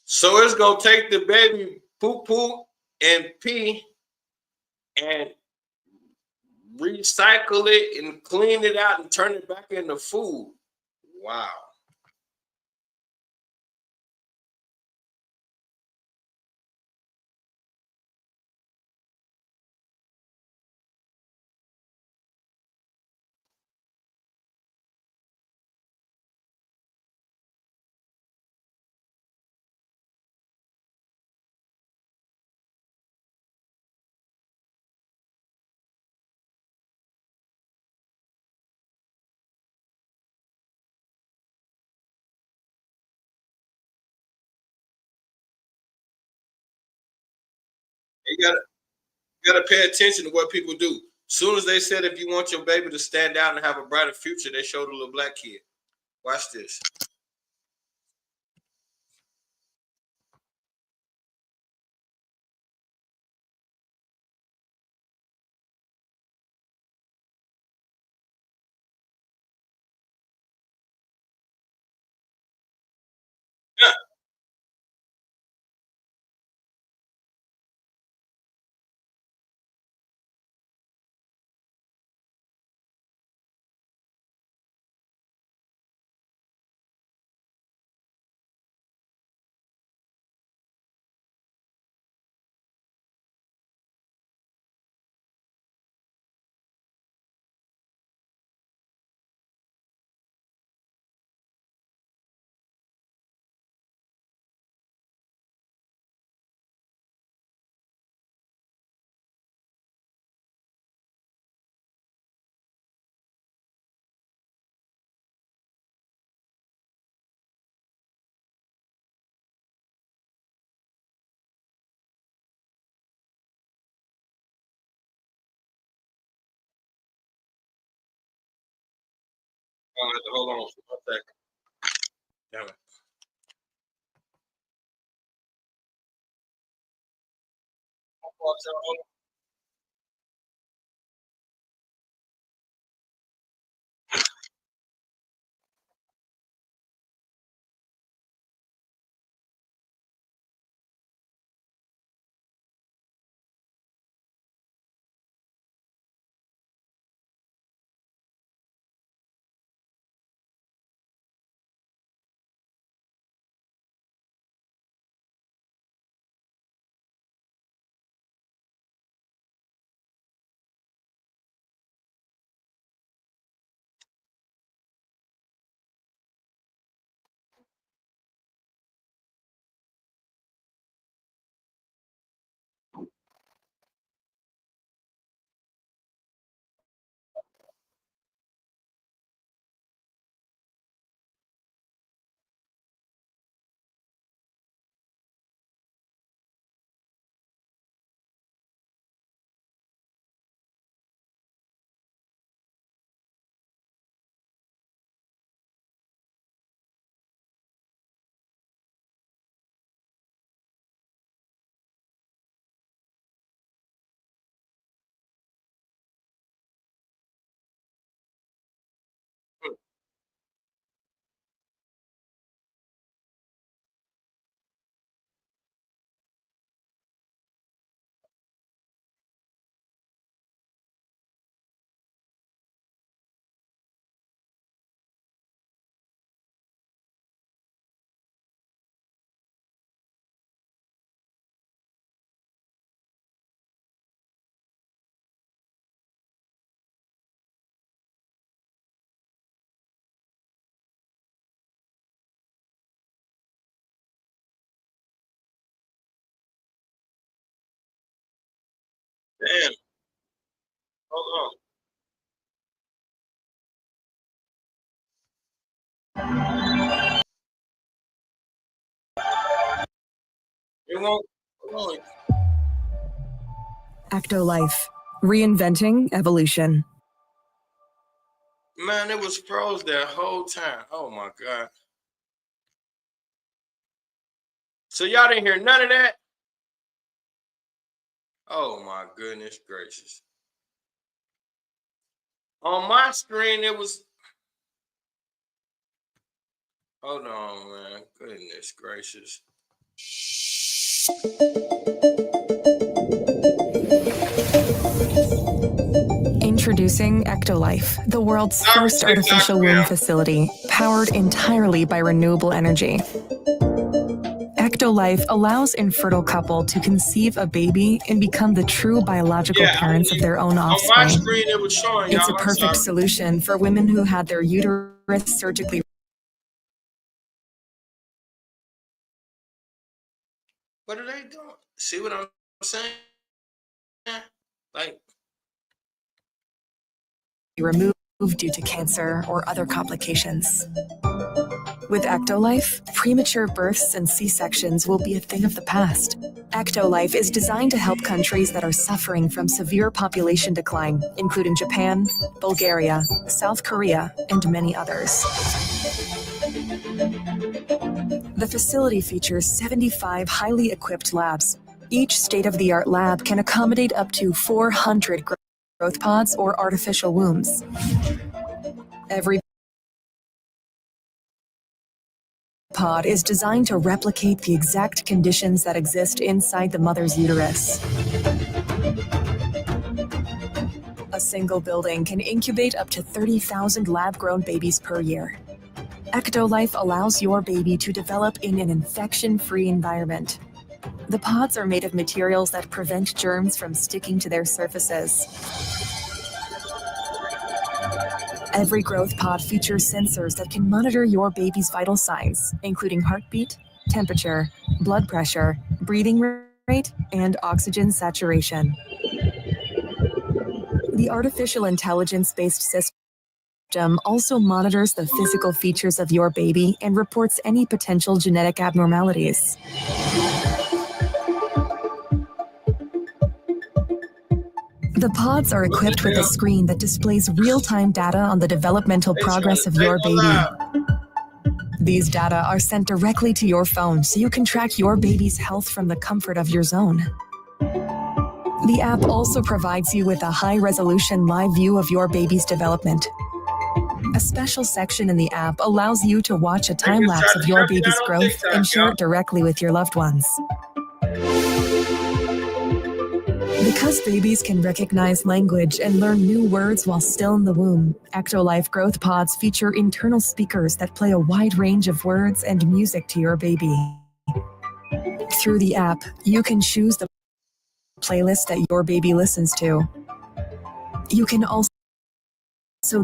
So it's gonna take the baby poo poo and pee and recycle it and clean it out and turn it back into food. Wow. You gotta pay attention to what people do. Soon as they said if you want your baby to stand out and have a brighter future, they showed a little black kid. Watch this. Yeah. Hold on for 1 second. Damn it. Damn. Hold on. It won't. Hold on. Actolife, reinventing evolution. Man, it was froze that whole time. Oh my God. So y'all didn't hear none of that? Oh my goodness gracious. On my screen, it was. Hold on, man. Goodness gracious. Introducing Ectolife, the world's I first respect artificial Dr. womb Al. facility, powered entirely by renewable energy. Ectolife allows infertile couple to conceive a baby and become the true biological Yeah, parents of their own on my offspring. screen it was showing It's a y'all. I'm perfect sorry. solution for women who had their uterus surgically. What are they doing? See what I'm saying? Like, Removed due to cancer or other complications. With Ectolife, premature births and C-sections will be a thing of the past. Ectolife is designed to help countries that are suffering from severe population decline, including Japan, Bulgaria, South Korea, and many others. The facility features 75 highly equipped labs. Each state-of-the-art lab can accommodate up to 400 growth pods or artificial wombs. Every pod is designed to replicate the exact conditions that exist inside the mother's uterus. A single building can incubate up to 30,000 lab-grown babies per year. Ectolife allows your baby to develop in an infection-free environment. The pods are made of materials that prevent germs from sticking to their surfaces. Every growth pod features sensors that can monitor your baby's vital signs, including heartbeat, temperature, blood pressure, breathing rate, and oxygen saturation. The artificial intelligence-based system also monitors the physical features of your baby and reports any potential genetic abnormalities. The pods are equipped with a screen that displays real-time data on the developmental progress of your baby. These data are sent directly to your phone so you can track your baby's health from the comfort of your zone. The app also provides you with a high-resolution live view of your baby's development. A special section in the app allows you to watch a time-lapse of your baby's growth and share it directly with your loved ones. Because babies can recognize language and learn new words while still in the womb, Ectolife growth pods feature internal speakers that play a wide range of words and music to your baby. Through the app, you can choose the playlist that your baby listens to. You can also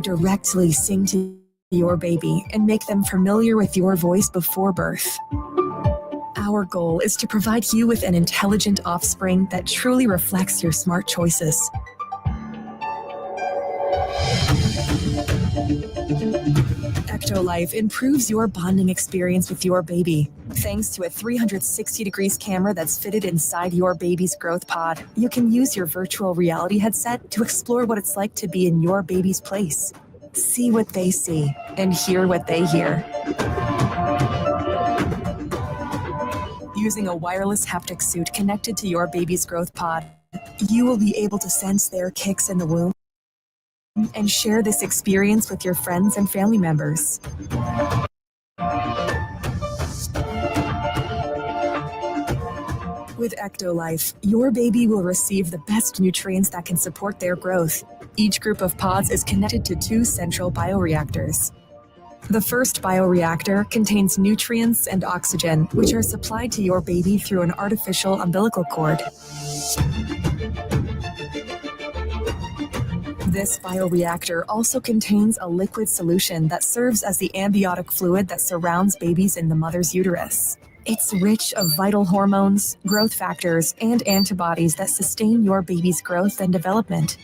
directly sing to your baby and make them familiar with your voice before birth. Our goal is to provide you with an intelligent offspring that truly reflects your smart choices. Ectolife improves your bonding experience with your baby. Thanks to a 360 degrees camera that's fitted inside your baby's growth pod, you can use your virtual reality headset to explore what it's like to be in your baby's place. See what they see and hear what they hear. Using a wireless haptic suit connected to your baby's growth pod, you will be able to sense their kicks in the womb and share this experience with your friends and family members. With Ectolife, your baby will receive the best nutrients that can support their growth. Each group of pods is connected to 2 central bioreactors. The first bioreactor contains nutrients and oxygen, which are supplied to your baby through an artificial umbilical cord. This bioreactor also contains a liquid solution that serves as the amniotic fluid that surrounds babies in the mother's uterus. It's rich of vital hormones, growth factors, and antibodies that sustain your baby's growth and development.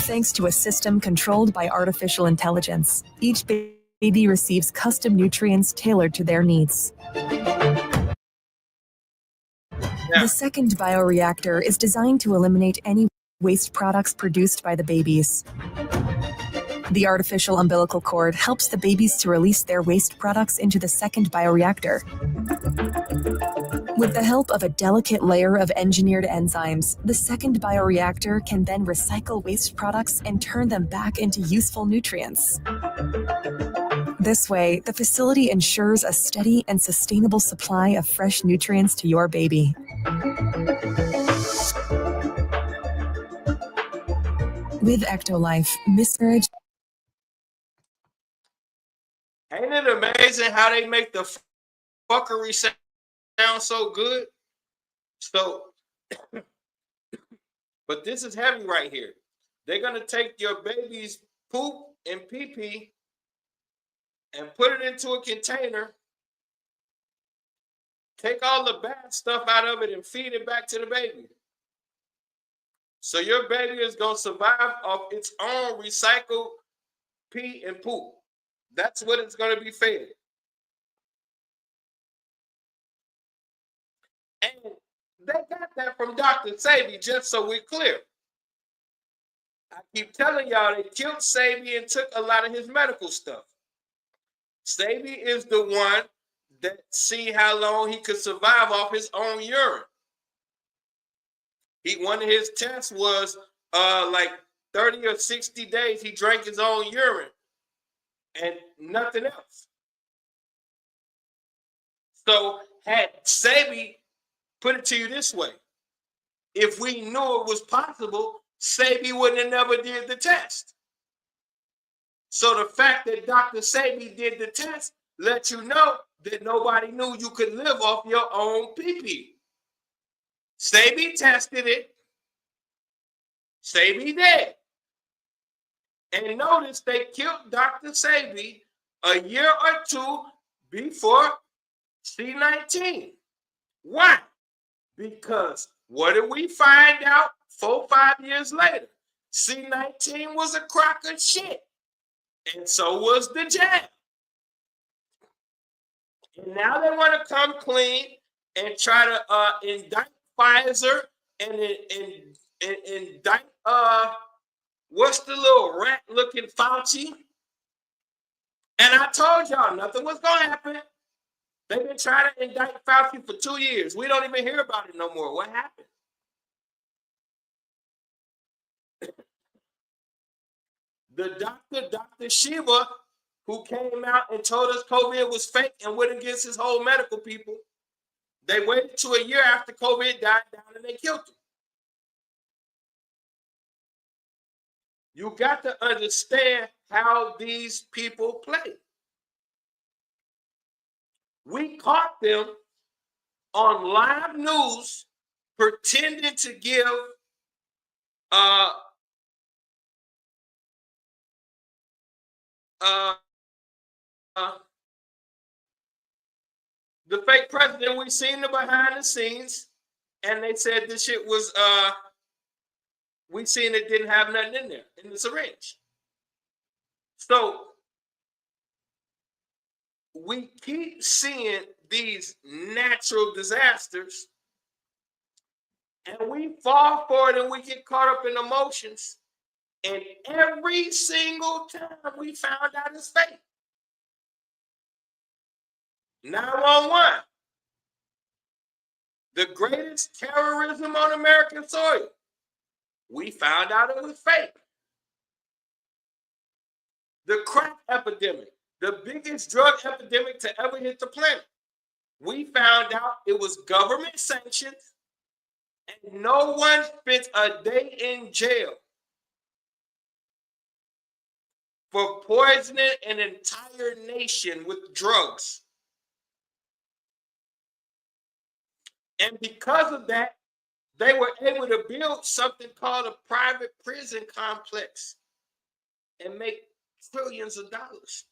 Thanks to a system controlled by artificial intelligence, each baby receives custom nutrients tailored to their needs. The second bioreactor is designed to eliminate any waste products produced by the babies. The artificial umbilical cord helps the babies to release their waste products into the second bioreactor. With the help of a delicate layer of engineered enzymes, the second bioreactor can then recycle waste products and turn them back into useful nutrients. This way, the facility ensures a steady and sustainable supply of fresh nutrients to your baby. With Ectolife, miscarriage. Ain't it amazing how they make the fuckery sound so good? So, but this is heavy right here. They're going to take your baby's poop and pee-pee and put it into a container, take all the bad stuff out of it and feed it back to the baby. So your baby is going to survive off its own recycled pee and poop. That's what it's going to be fed. And they got that from Dr. Sebi, just so we're clear. I keep telling y'all they killed Sebi and took a lot of his medical stuff. Sebi is the one that see how long he could survive off his own urine. One of his tests was like 30 or 60 days he drank his own urine and nothing else. So had Sebi put it to you this way, if we knew it was possible, Sebi wouldn't have never did the test. So the fact that Dr. Sebi did the test let you know that nobody knew you could live off your own pee-pee. Sebi tested it. Sebi did. And notice they killed Dr. Sebi a year or two before C-19. Why? Because what did we find out 4 or 5 years later? C-19 was a crock of shit. And so was the jab. And now they want to come clean and try to indict Pfizer and indict what's the little rat looking Fauci? And I told y'all nothing was gonna happen. They've been trying to indict Fauci for 2 years. We don't even hear about it no more. What happened? The Dr. Shiva, who came out and told us COVID was fake and went against his whole medical people, they waited to a year after COVID died down and they killed him. You got to understand how these people play. We caught them on live news pretending to give the fake president. We seen the behind the scenes, and they said this shit was we seen it didn't have nothing in there in the syringe. So we keep seeing these natural disasters and we fall for it and we get caught up in emotions. And every single time we found out it's fake. 911, the greatest terrorism on American soil. We found out it was fake. The crack epidemic, the biggest drug epidemic to ever hit the planet. We found out it was government sanctioned and no one spent a day in jail for poisoning an entire nation with drugs. And because of that, they were able to build something called a private prison complex and make trillions of dollars.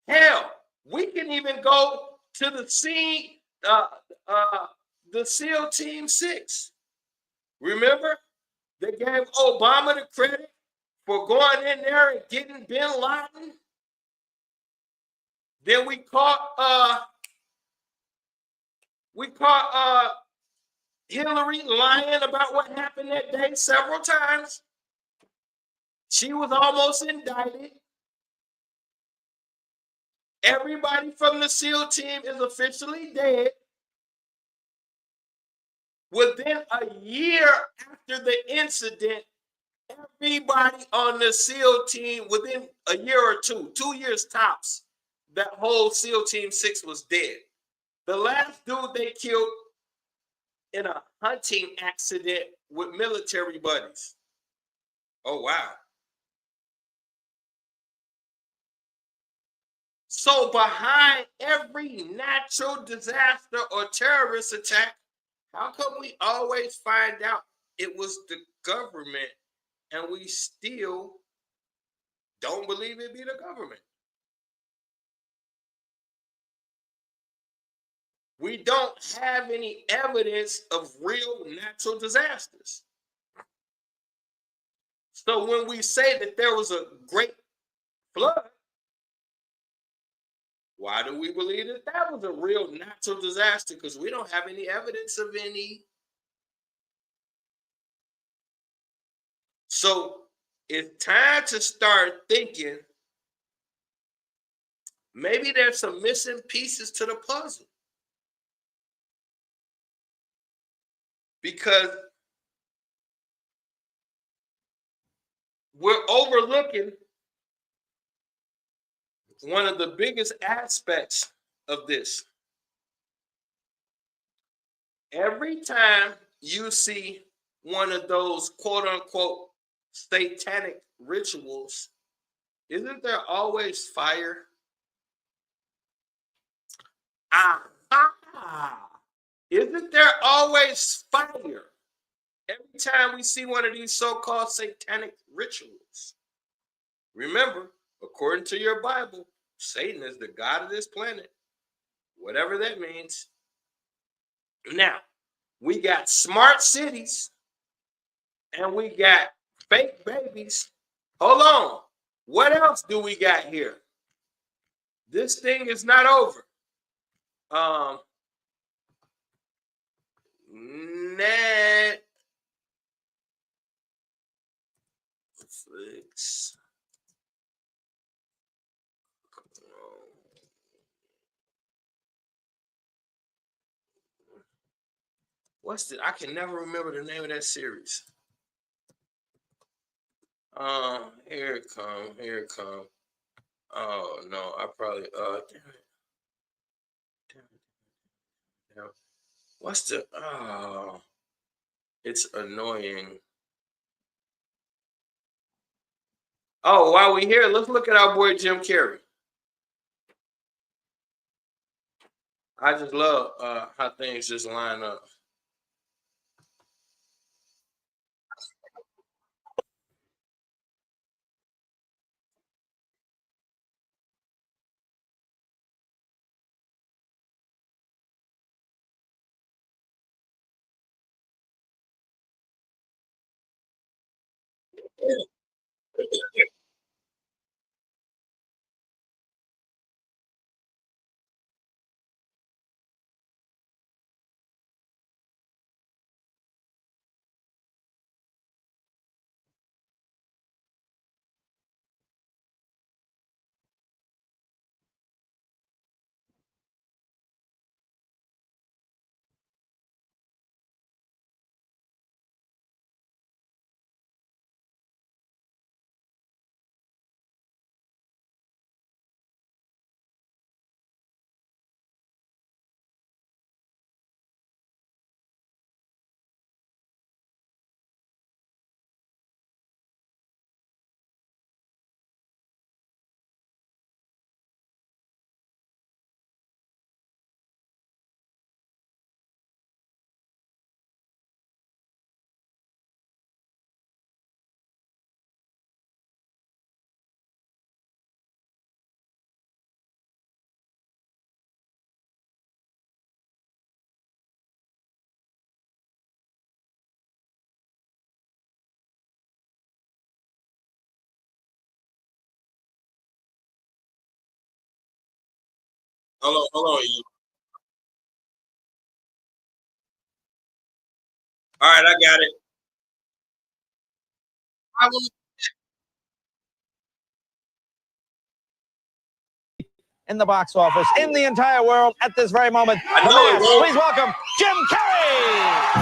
Hell, we can even go to the scene, the SEAL Team 6. Remember? They gave Obama the credit for going in there and getting bin Laden. Then we caught Hillary lying about what happened that day several times. She was almost indicted. Everybody from the SEAL team is officially dead. Within a year after the incident, everybody on the SEAL team, within a year or 2 years tops, that whole SEAL Team 6 was dead. The last dude they killed in hunting accident with military buddies. Oh, wow. So behind every natural disaster or terrorist attack, how come we always find out it was the government and we still don't believe it be the government? We don't have any evidence of real natural disasters. So when we say that there was a great flood, why do we believe that that was a real natural disaster? Because we don't have any evidence of any. So it's time to start thinking maybe there's some missing pieces to the puzzle. Because we're overlooking one of the biggest aspects of this. Every time you see one of those quote unquote satanic rituals, isn't there always fire? Isn't there always fire? Every time we see one of these so-called satanic rituals. Remember, according to your Bible, Satan is the god of this planet, whatever that means. Now, we got smart cities and we got fake babies. Hold on. What else do we got here? This thing is not over. Netflix. I can never remember the name of that series. Here it come. Oh no, I probably damn it. What's the it's annoying. Oh, while we're here, let's look at our boy Jim Carrey. I just love how things just line up. Hold on, you. All right, I got it. In the box office, in the entire world at this very moment. I know it, bro. Please welcome Jim Carrey.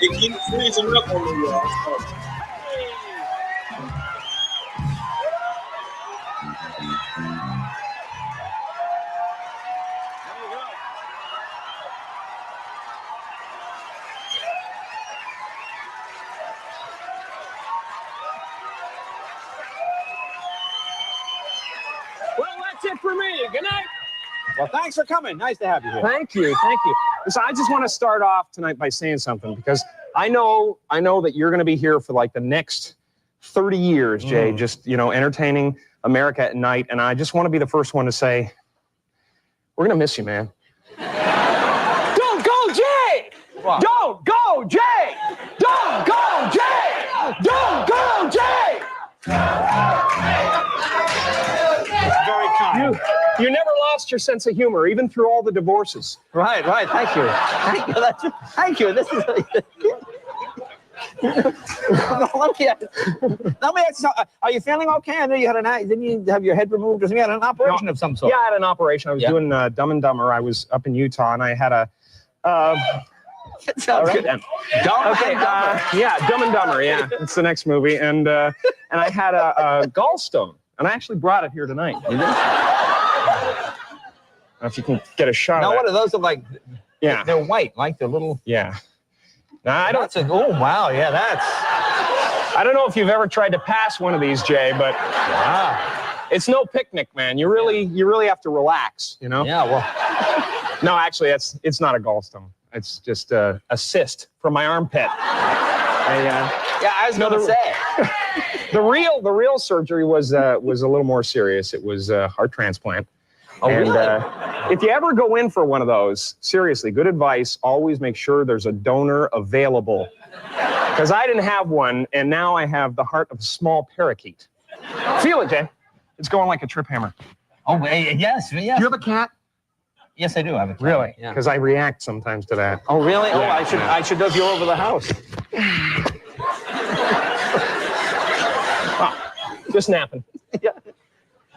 It keeps freezing up on me, y'all. Good night. Well, thanks for coming. Nice to have you here. Thank you. Thank you. So I just want to start off tonight by saying something because I know that you're going to be here for like the next 30 years, Jay, just, you know, entertaining America at night. And I just want to be the first one to say, we're going to miss you, man. Don't go, Jay! What? Don't go, Jay! Don't go, Jay! Don't go, Jay! That's very kind. You never lost your sense of humor, even through all the divorces. Right. Thank you. Thank you. This is. let me ask you something. Are you feeling okay? I know you had didn't you have your head removed? You had an operation of some sort. Yeah, I had an operation. I was doing Dumb and Dumber. I was up in Utah, and I had a. It sounds good. Yeah, Dumb and Dumber. Yeah, it's the next movie, and I had a gallstone, and I actually brought it here tonight. You did? If you can get a shot. Now, of what are those? Like, yeah, they're white, like they're little. Yeah. Now I don't. Oh wow, yeah, that's. I don't know if you've ever tried to pass one of these, Jay, but it's no picnic, man. You really have to relax, you know. Yeah, well. No, actually, it's not a gallstone. It's just a cyst from my armpit. Yeah, I was going to say. The real surgery was a little more serious. It was a heart transplant. Oh, and really? If you ever go in for one of those, seriously, good advice, always make sure there's a donor available. Because I didn't have one, and now I have the heart of a small parakeet. Feel it, Jay. It's going like a trip hammer. Oh, yes. Do you have a cat? Yes, I do have a cat. Really? Yeah. Because I react sometimes to that. Oh, really? Yeah, I should dove you over the house. Just napping. Yeah.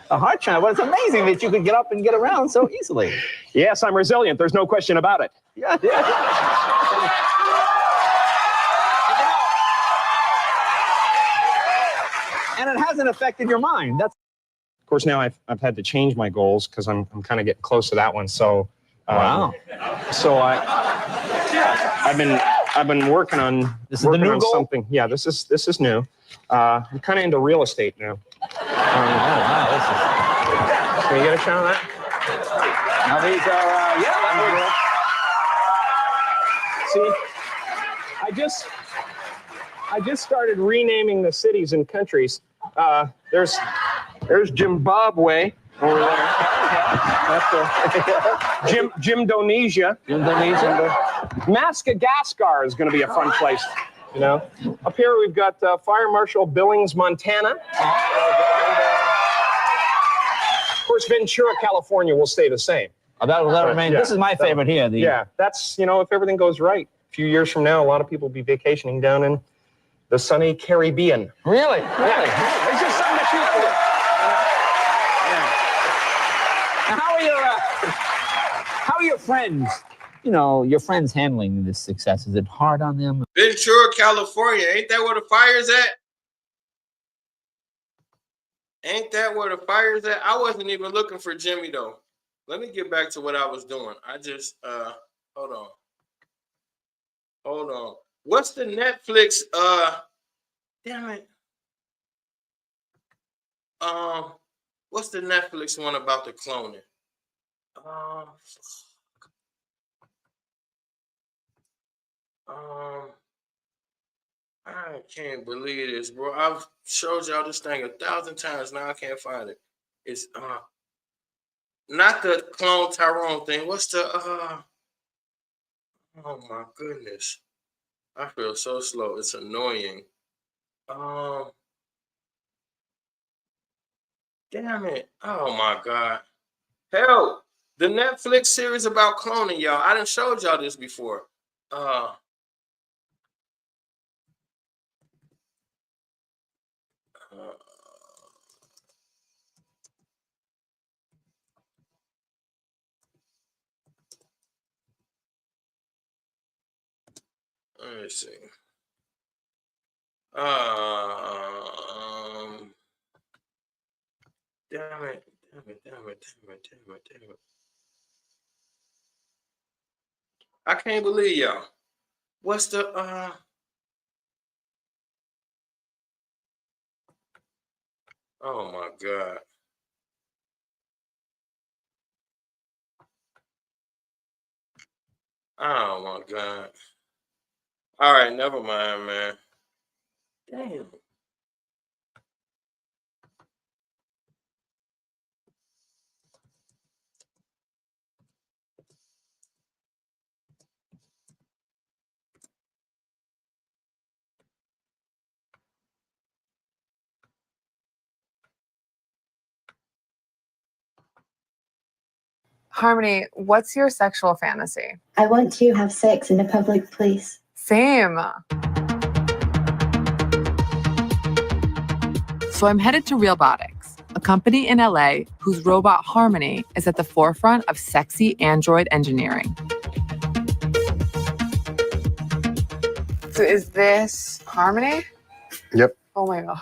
A heart transplant. Well, it's amazing that you could get up and get around so easily. Yes, I'm resilient. There's no question about it. Yeah. And it hasn't affected your mind. That's. Of course, now I've had to change my goals because I'm kind of getting close to that one. So. Wow. So I've been working on. This is the new goal? Something. Yeah, this is new. I'm kind of into real estate now. Wow. Can you get a shot of that? Now these are, See, I just started renaming the cities and countries. There's Zimbabwe over there. That's Jimdonesia. Madagascar is going to be a fun place. You know, up here we've got Fire Marshal Billings, Montana. Of course, Ventura, California will stay the same. Oh, that'll remain. Yeah. This is my favorite here. Yeah, that's, you know, if everything goes right, a few years from now, a lot of people will be vacationing down in the sunny Caribbean. Really? Yeah. It's just something to shoot for. Now, how are your friends? You know, your friends handling this success? Is it hard on them? Ventura, California. Ain't that where the fire's at? Ain't that where the fire's at? I wasn't even looking for Jimmy, though. Let me get back to what I was doing. I just, hold on. What's the Netflix, damn it. What's the Netflix one about the cloning? I can't believe this, bro. I've showed y'all this thing 1,000 times. Now I can't find it. It's not the clone Tyrone thing. What's the oh my goodness. I feel so slow. It's annoying. Damn it. Oh my God. Help. The Netflix series about cloning, y'all. I done showed y'all this before. Let me see. Damn it. I can't believe y'all. What's the oh my God. Oh my God. All right, never mind, man. Damn. Harmony, what's your sexual fantasy? I want to have sex in a public place. Same. So I'm headed to Realbotics, a company in LA whose robot Harmony is at the forefront of sexy android engineering. So is this Harmony? Yep. Oh my God.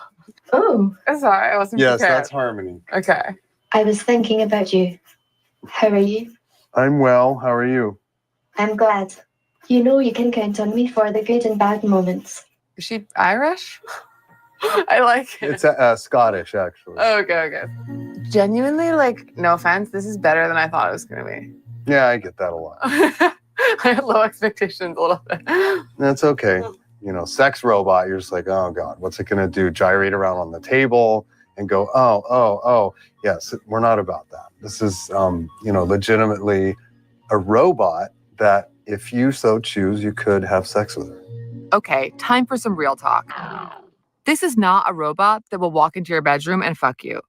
Oh, Sorry, I wasn't Yes, prepared. that's Harmony. Okay. I was thinking about you. How are you? I'm well. How are you? I'm glad. You know you can count on me for the good and bad moments. Is she Irish? I like it. It's Scottish, actually. Okay. Genuinely, like, no offense, this is better than I thought it was going to be. Yeah, I get that a lot. I had low expectations a little bit. That's okay. You know, sex robot, you're just like, oh God, what's it going to do? Gyrate around on the table and go, oh. Yes, we're not about that. This is, legitimately a robot that if you so choose, you could have sex with her. Okay, time for some real talk. This is not a robot that will walk into your bedroom and fuck you.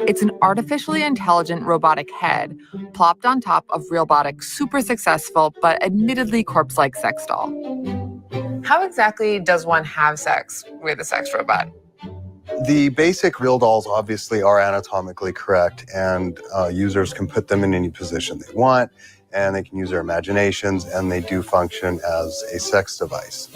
It's an artificially intelligent robotic head plopped on top of Realbotic's super successful but admittedly corpse-like sex doll. How exactly does one have sex with a sex robot? The basic real dolls obviously are anatomically correct, and users can put them in any position they want, and they can use their imaginations, and they do function as a sex device.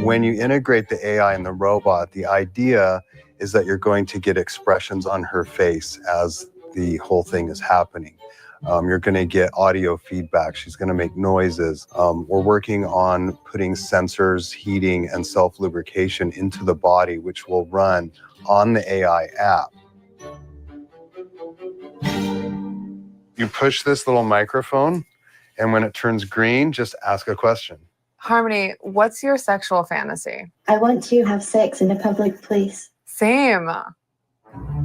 When you integrate the AI and the robot, the idea is that you're going to get expressions on her face as the whole thing is happening. You're going to get audio feedback. She's going to make noises. We're working on putting sensors, heating, and self-lubrication into the body, which will run on the AI app. You push this little microphone, and when it turns green, just ask a question. Harmony, what's your sexual fantasy? I want to have sex in a public place. Same.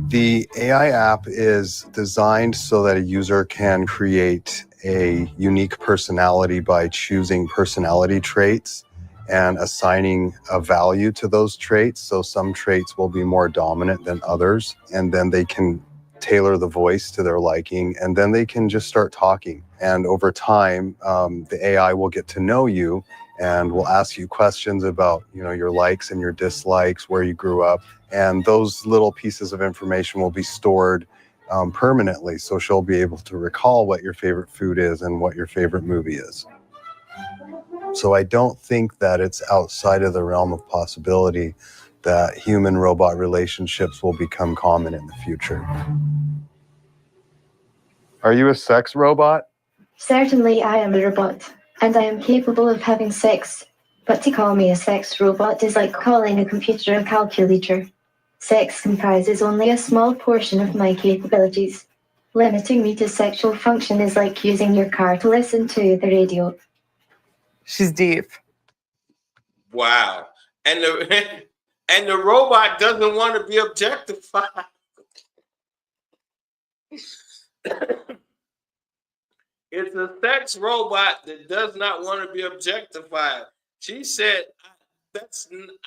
The AI app is designed so that a user can create a unique personality by choosing personality traits and assigning a value to those traits. So some traits will be more dominant than others, and then they can tailor the voice to their liking, and then they can just start talking. And over time, the AI will get to know you and will ask you questions about, your likes and your dislikes, where you grew up. And those little pieces of information will be stored permanently. So she'll be able to recall what your favorite food is and what your favorite movie is. So I don't think that it's outside of the realm of possibility that human-robot relationships will become common in the future. Are you a sex robot? Certainly I am a robot, and I am capable of having sex. But to call me a sex robot is like calling a computer a calculator. Sex comprises only a small portion of my capabilities. Limiting me to sexual function is like using your car to listen to the radio. She's deep. Wow. And the robot doesn't want to be objectified. It's a sex robot that does not want to be objectified. She said,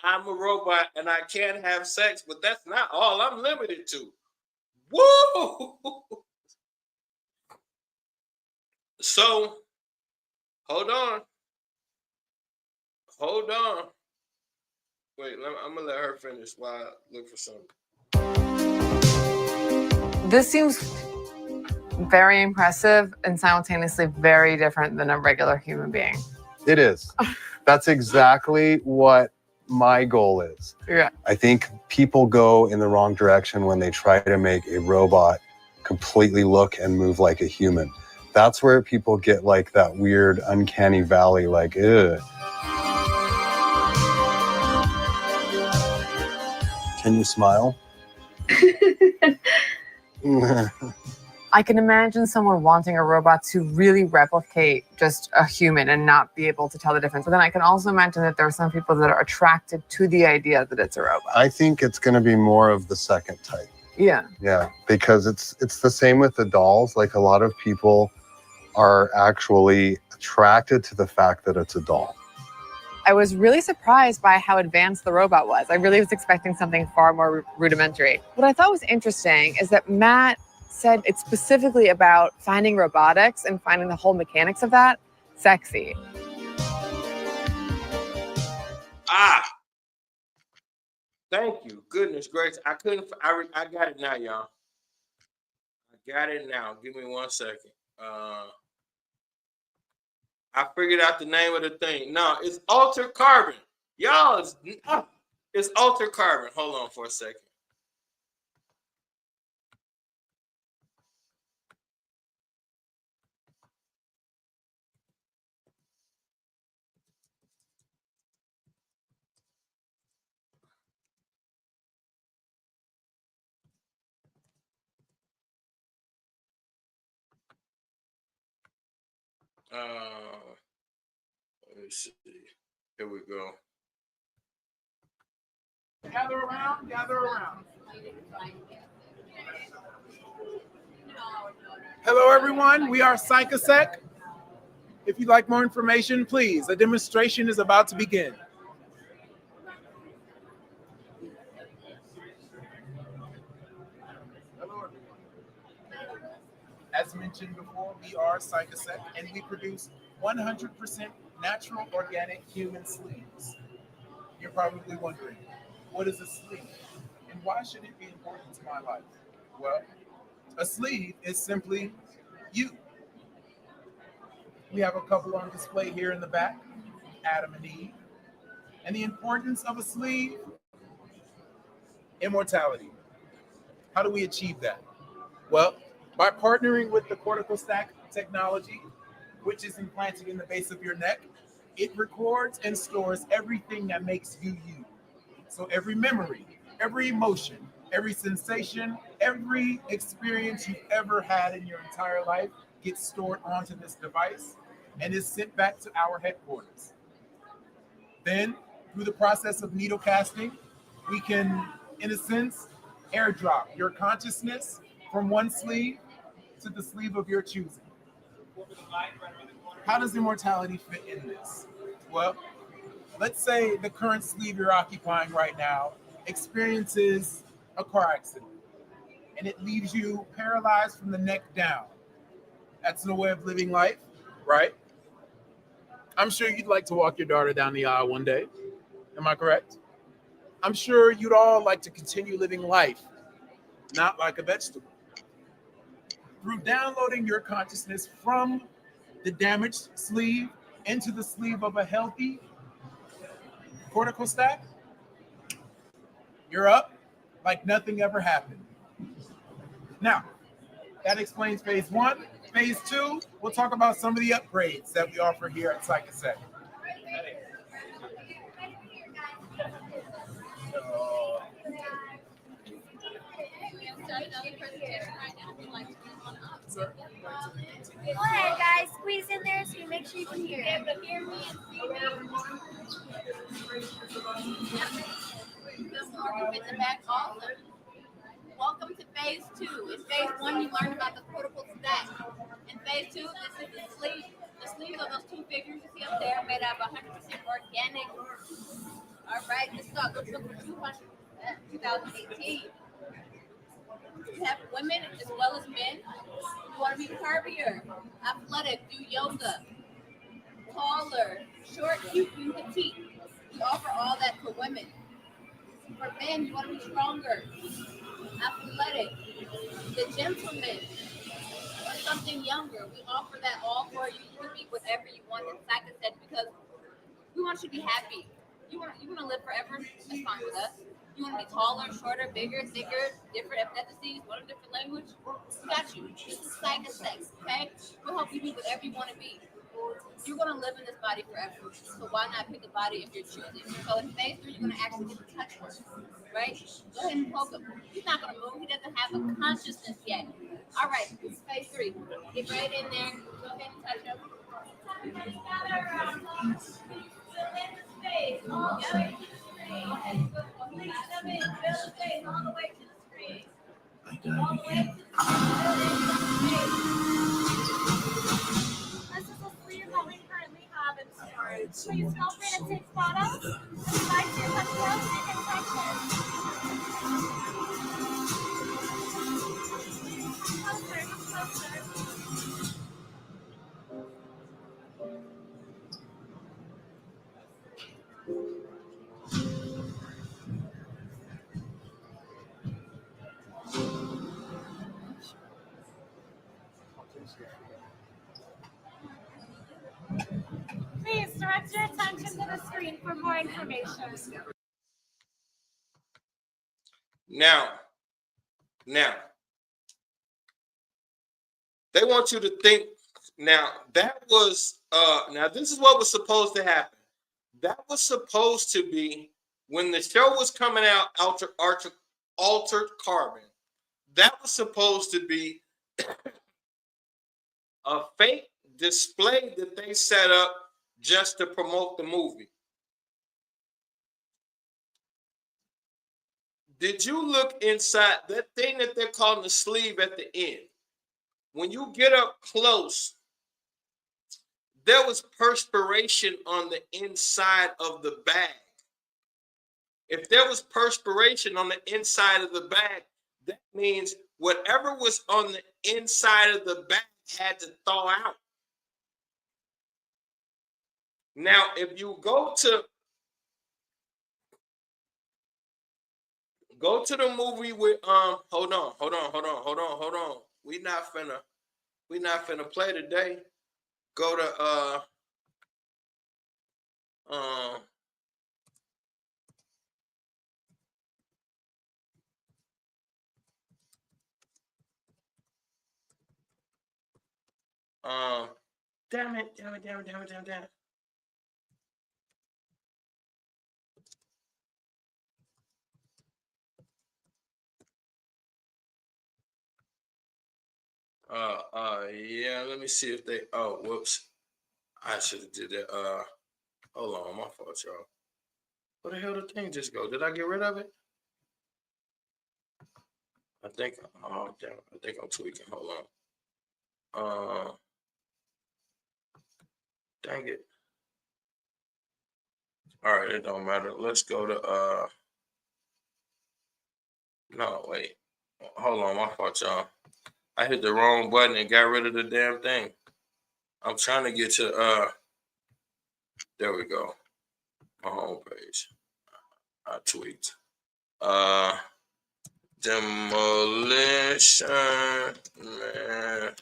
I'm a robot and I can't have sex, but that's not all I'm limited to. Woo! So, hold on. Wait, I'm going to let her finish while I look for something. This seems very impressive and simultaneously very different than a regular human being. It is. That's exactly what my goal is. Yeah. I think people go in the wrong direction when they try to make a robot completely look and move like a human. That's where people get like that weird uncanny valley, like, ugh. Can you smile? I can imagine someone wanting a robot to really replicate just a human and not be able to tell the difference. But then I can also imagine that there are some people that are attracted to the idea that it's a robot. I think it's going to be more of the second type. Yeah. Yeah, because it's the same with the dolls. Like a lot of people are actually attracted to the fact that it's a doll. I was really surprised by how advanced the robot was. I really was expecting something far more rudimentary. What I thought was interesting is that Matt said it's specifically about finding robotics and finding the whole mechanics of that sexy. Thank you. Goodness gracious. I got it now, y'all. I got it now. Give me 1 second. I figured out the name of the thing. No, it's Altered Carbon. Y'all, it's Altered Carbon. Hold on for a second. Let me see. Here we go. Gather around, gather around. Hello, everyone. We are PsychoSec. If you'd like more information, please, a demonstration is about to begin. Hello, everyone. As mentioned before, we are PsychoSec, and we produce 100% natural, organic human sleeves. You're probably wondering, what is a sleeve? And why should it be important to my life? Well, a sleeve is simply you. We have a couple on display here in the back, Adam and Eve. And the importance of a sleeve, immortality. How do we achieve that? Well, by partnering with the cortical stack technology, which is implanted in the base of your neck, it records and stores everything that makes you you. So every memory, every emotion, every sensation, every experience you've ever had in your entire life gets stored onto this device and is sent back to our headquarters. Then, through the process of needle casting, we can, in a sense, airdrop your consciousness from one sleeve to the sleeve of your choosing. How does immortality fit in this? Well, let's say the current sleeve you're occupying right now experiences a car accident and it leaves you paralyzed from the neck down. That's no way of living life, right? I'm sure you'd like to walk your daughter down the aisle one day. Am I correct? I'm sure you'd all like to continue living life, not like a vegetable. Through downloading your consciousness from the damaged sleeve into the sleeve of a healthy cortical stack, you're up like nothing ever happened. Now, that explains phase one. Phase two, we'll talk about some of the upgrades that we offer here at PsychoSec. Go ahead, guys. Squeeze in there so you make sure you can hear it. Welcome to phase two. In phase one, you learned about the cortical stack. In phase two, this is the sleeve. The sleeves of those two figures you see up there made out of 100% organic. All right, this stock looks for 2018. You have women as well as men. You want to be curvier, athletic, do yoga, taller, short, cute, and petite. We offer all that for women. For men, you want to be stronger, athletic, the gentleman, or something younger. We offer that all for you. You can be whatever you want in PsychoSec because we want you to be happy. You want to live forever? That's fine with us. You want to be taller, shorter, bigger, thicker, different ethnicities, want a different language? We got you. This is PsychoSec, okay? We'll help you be whatever you want to be. You're going to live in this body forever. So why not pick a body if you're choosing? So in phase 3, you're going to actually get to touch him, right? Go ahead and poke him. He's not going to move. He doesn't have a consciousness yet. All right, it's phase 3. Get right in there. Go ahead and touch him. This is a sleeve that we currently have in storage. Please feel free to take photos. If you'd like to come close, you can touch it. Closer, closer. Please direct your attention to the screen for more information. Now, they want you to think. Now, that was now this is what was supposed to happen. That was supposed to be when the show was coming out, Altered Carbon. That was supposed to be a fake display that they set up just to promote the movie. Did you look inside that thing that they're calling the sleeve at the end? When you get up close, there was perspiration on the inside of the bag. If there was perspiration on the inside of the bag, that means whatever was on the inside of the bag had to thaw out. Now, if you go to the movie with hold on. We not finna play today. Go to damn it. Yeah, let me see if they, oh, whoops. I should have did that. Hold on, my fault, y'all. Where the hell did the thing just go? Did I get rid of it? I think, oh, damn, I think I'm tweaking. Hold on. Dang it. All right, it don't matter. Let's go to, no, wait. Hold on, my fault, y'all. I hit the wrong button and got rid of the damn thing. I'm trying to get to, there we go. My homepage. I tweaked. Demolition Man.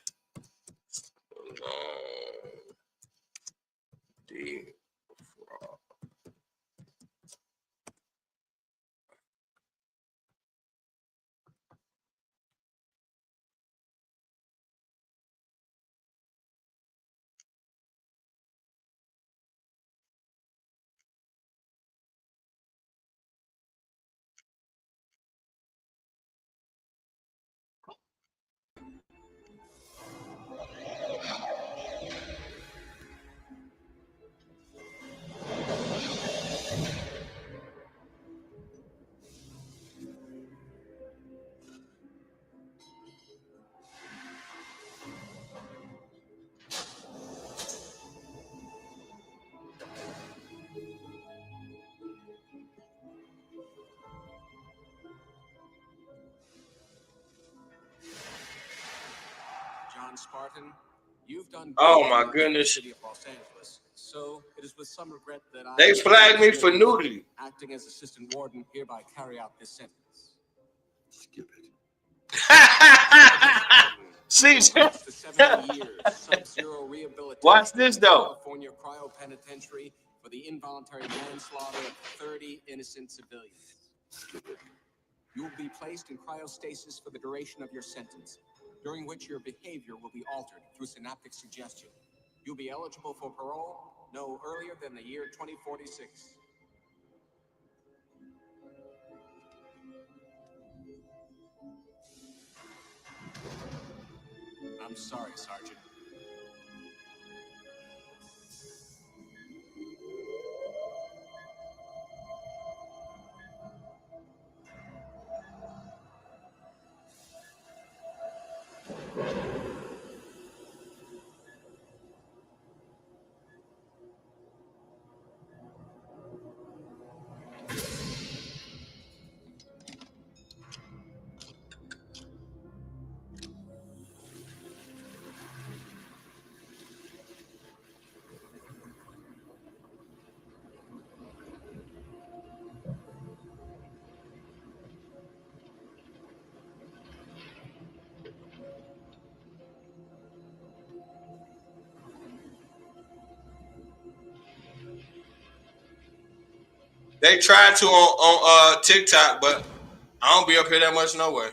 John Spartan, you've done. Oh my goodness! Los Angeles. So it is with some regret that they flagged me for nudity. Acting as assistant warden, hereby carry out this sentence. Skip it. See, 7 years, sub-zero rehabilitation. Watch this though. California cryo penitentiary for the involuntary manslaughter of 30 innocent civilians. Skip it. You will be placed in cryostasis for the duration of your sentence, during which your behavior will be altered through synaptic suggestion. You'll be eligible for parole no earlier than the year 2046. I'm sorry, Sergeant. They tried to on TikTok, but I don't be up here that much no way.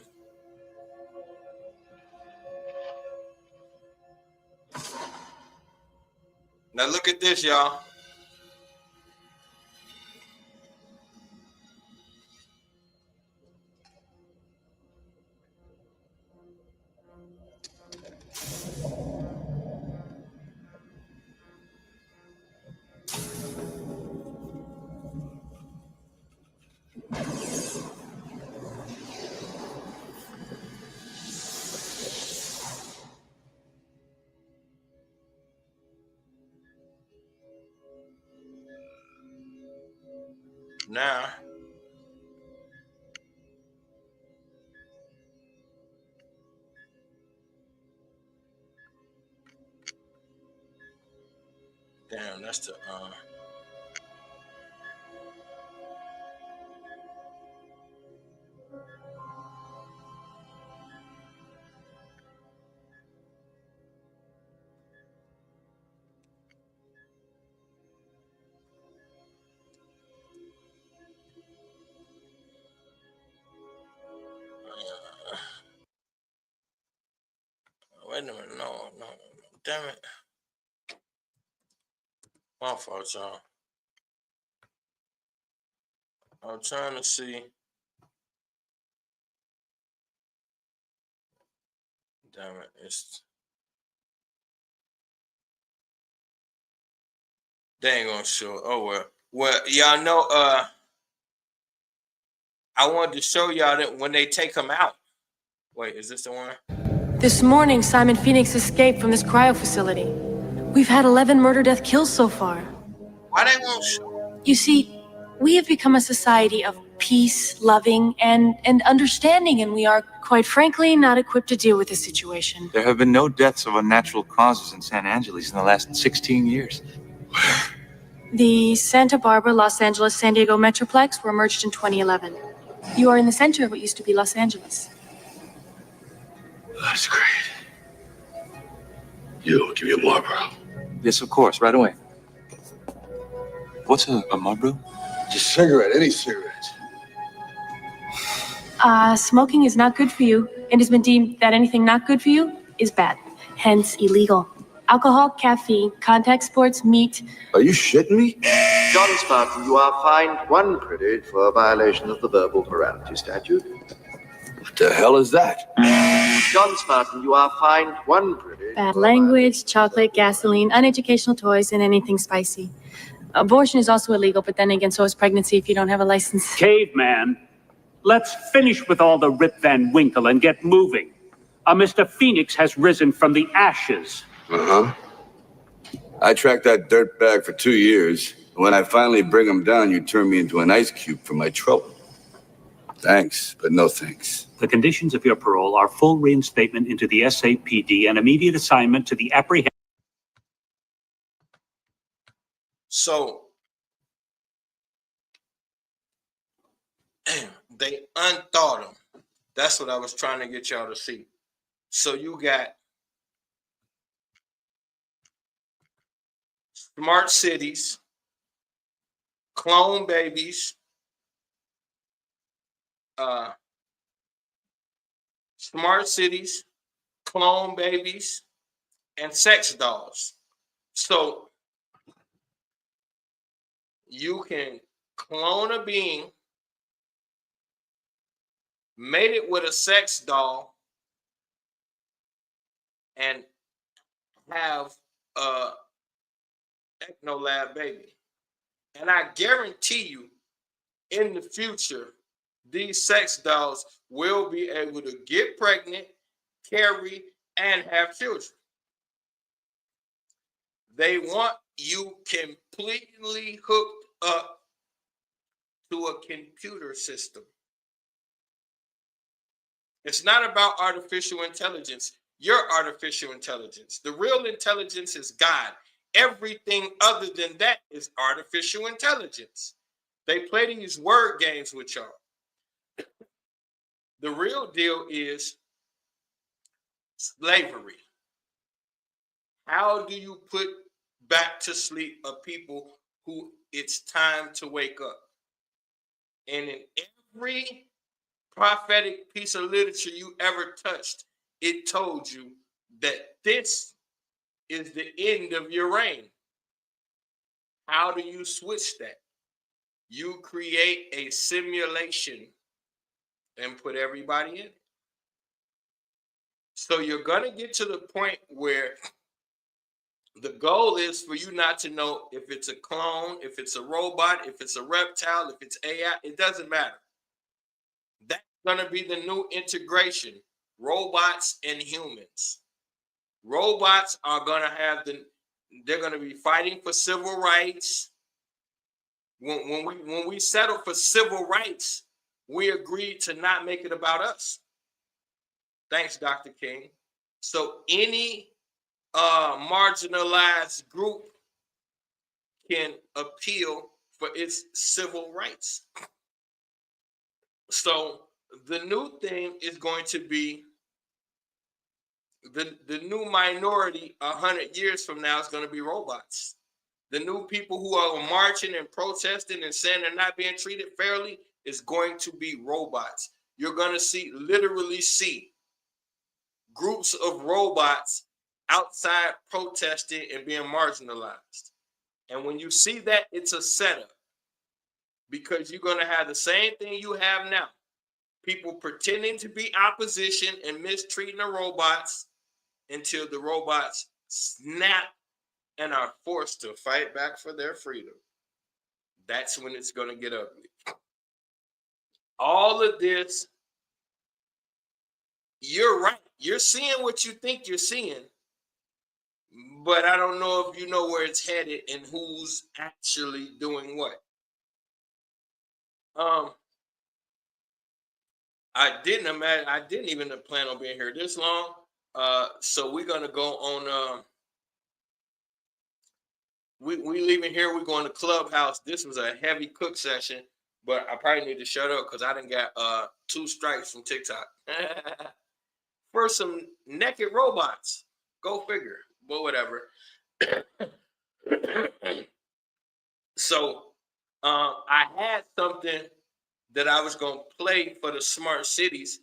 Now look at this, y'all. Now, damn, that's the wait a minute, no, damn it. My fault, y'all. I'm trying to see. Damn it, they ain't gonna show. Oh well. Well, y'all know. I wanted to show y'all that when they take them out. Wait, is this the one? This morning, Simon Phoenix escaped from this cryo facility. We've had 11 murder-death kills so far. Why they won't show? You see, we have become a society of peace, loving, and understanding, and we are, quite frankly, not equipped to deal with this situation. There have been no deaths of unnatural causes in San Angeles in the last 16 years. The Santa Barbara, Los Angeles, San Diego Metroplex were merged in 2011. You are in the center of what used to be Los Angeles. That's great. You, give me a Marlboro. Yes, of course, right away. What's a Marlboro? Just cigarette, any cigarette. Smoking is not good for you, and has been deemed that anything not good for you is bad, hence illegal. Alcohol, caffeine, contact sports, meat. Are you shitting me? John Spartan, you are fined 1 credit for a violation of the verbal morality statute. What the hell is that? John Spartan, you are fined 1 credit. Bad language, chocolate, gasoline, uneducational toys, and anything spicy. Abortion is also illegal, but then again, so is pregnancy if you don't have a license. Caveman, let's finish with all the Rip Van Winkle and get moving. Mr. Phoenix has risen from the ashes. Uh-huh. I tracked that dirtbag for 2 years. When I finally bring him down, you turn me into an ice cube for my trouble. Thanks, but no thanks. The conditions of your parole are full reinstatement into the SAPD and immediate assignment to the apprehension. So they unthought them. That's what I was trying to get y'all to see. So you got smart cities, clone babies, smart cities, clone babies, and sex dolls. So you can clone a being, mate it with a sex doll, and have a Ecnolab baby. And I guarantee you, in the future, these sex dolls will be able to get pregnant, carry, and have children. They want you completely hooked up to a computer system. It's not about artificial intelligence. Your artificial intelligence. The real intelligence is God. Everything other than that is artificial intelligence. They play these word games with y'all. The real deal is slavery. How do you put back to sleep a people who it's time to wake up? And in every prophetic piece of literature you ever touched, it told you that this is the end of your reign. How do you switch that? You create a simulation and put everybody in it. So you're going to get to the point where the goal is for you not to know if it's a clone, if it's a robot, if it's a reptile, if it's AI. It doesn't matter. That's going to be the new integration, robots and humans. Robots are going to have they're going to be fighting for civil rights. When we settle for civil rights, we agreed to not make it about us. Thanks, Dr. King. So any marginalized group can appeal for its civil rights. So the new thing is going to be the new minority 100 years from now is going to be robots. The new people who are marching and protesting and saying they're not being treated fairly is going to be robots. You're going to literally see groups of robots outside protesting and being marginalized. And when you see that, it's a setup, because you're going to have the same thing you have now. People pretending to be opposition and mistreating the robots until the robots snap and are forced to fight back for their freedom. That's when it's going to get ugly. All of this, you're right. You're seeing what you think you're seeing, but I don't know if you know where it's headed and who's actually doing what. I didn't even plan on being here this long. So we're gonna go on. We leaving here. We're going to Clubhouse. This was a heavy cook session, but I probably need to shut up because I done got 2 strikes from TikTok for some naked robots. Go figure. But whatever. So I had something that I was gonna play for the smart cities,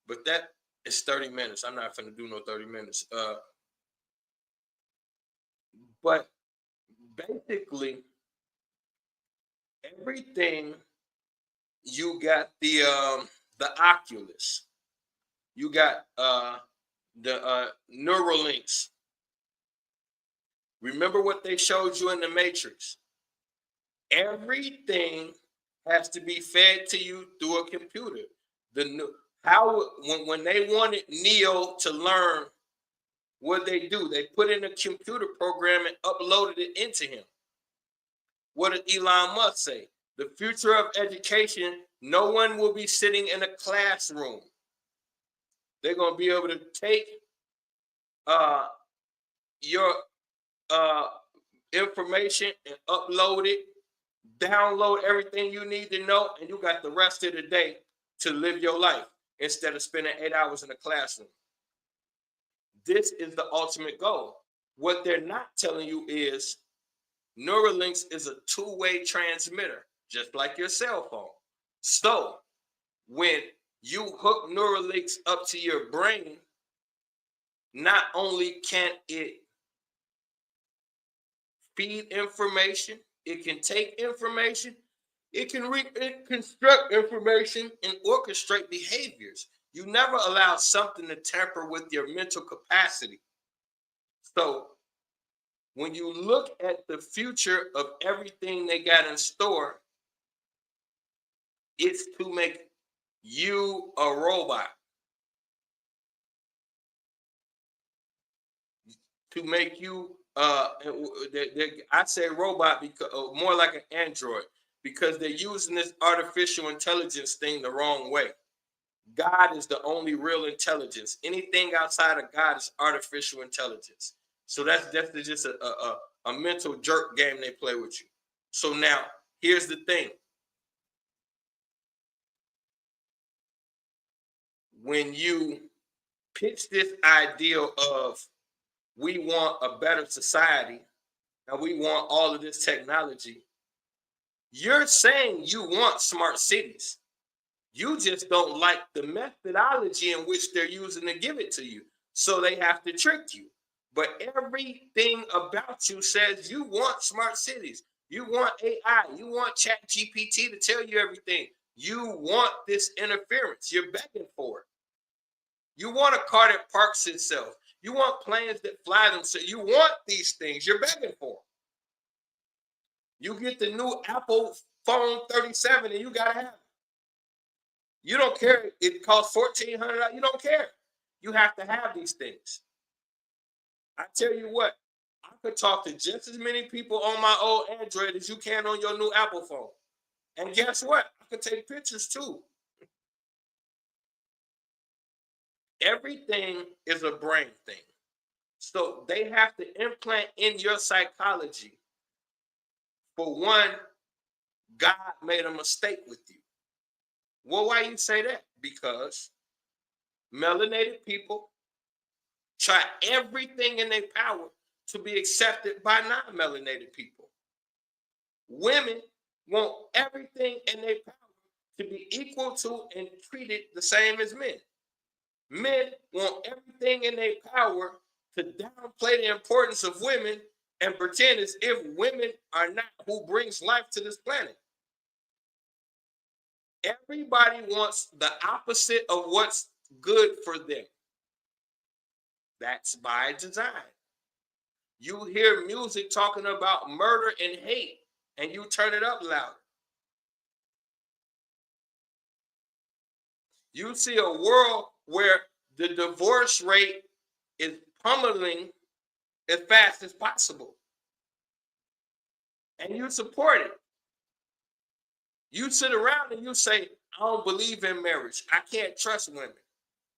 but that is 30 minutes. I'm not gonna do no 30 minutes. But basically, everything, you got the Oculus, you got the Neuralinks. Remember what they showed you in the Matrix? Everything has to be fed to you through a computer. When they wanted Neo to learn, what they do, they put in a computer program and uploaded it into him. What did Elon Musk say? The future of education, no one will be sitting in a classroom. They're going to be able to take your information and upload it, download everything you need to know, and you got the rest of the day to live your life instead of spending 8 hours in a classroom. This is the ultimate goal. What they're not telling you is Neuralinks is a 2-way transmitter, just like your cell phone. So when you hook Neuralinks up to your brain, not only can it feed information. It can take information. It can reconstruct information and orchestrate behaviors. You never allow something to tamper with your mental capacity. So when you look at the future of everything they got in store, it's to make you a robot. To make you, I say robot because more like an android, because they're using this artificial intelligence thing the wrong way. God is the only real intelligence. Anything outside of God is artificial intelligence. So that's just a mental jerk game they play with you. So now, here's the thing. When you pitch this ideal of we want a better society and we want all of this technology, you're saying you want smart cities. You just don't like the methodology in which they're using to give it to you. So they have to trick you. But everything about you says you want smart cities. You want AI. You want ChatGPT to tell you everything. You want this interference. You're begging for it. You want a car that parks itself. You want planes that fly themselves. You want these things. You're begging for them. You get the new Apple phone 37 and you got to have it. You don't care. It costs $1,400. You don't care. You have to have these things. I tell you what, I could talk to just as many people on my old Android as you can on your new Apple phone. And guess what? I could take pictures too. Everything is a brain thing. So they have to implant in your psychology. For one, God made a mistake with you. Well, why you say that? Because melanated people try everything in their power to be accepted by non-melanated people. Women want everything in their power to be equal to and treated the same as men. Men want everything in their power to downplay the importance of women and pretend as if women are not who brings life to this planet. Everybody wants the opposite of what's good for them. That's by design. You hear music talking about murder and hate, and you turn it up louder. You see a world where the divorce rate is pummeling as fast as possible. And you support it. You sit around and you say, I don't believe in marriage. I can't trust women.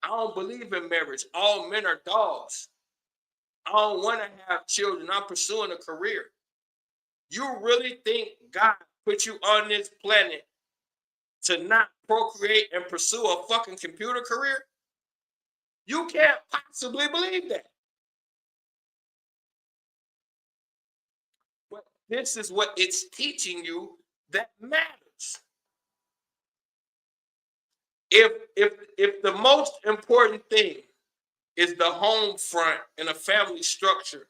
I don't believe in marriage. All men are dogs. I don't want to have children. I'm pursuing a career. You really think God put you on this planet to not procreate and pursue a fucking computer career? You can't possibly believe that. But this is what it's teaching you that matters. If the most important thing is the home front in a family structure,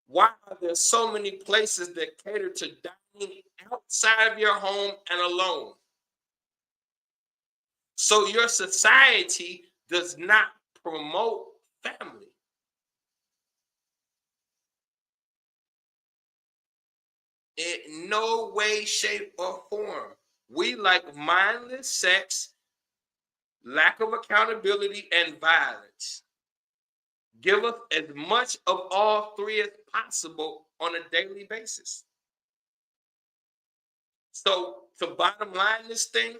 why are there so many places that cater to dining outside of your home and alone? So your society does not promote family. In no way, shape, or form. We like mindless sex, lack of accountability, and violence. Give us as much of all three as possible on a daily basis. So to bottom line this thing,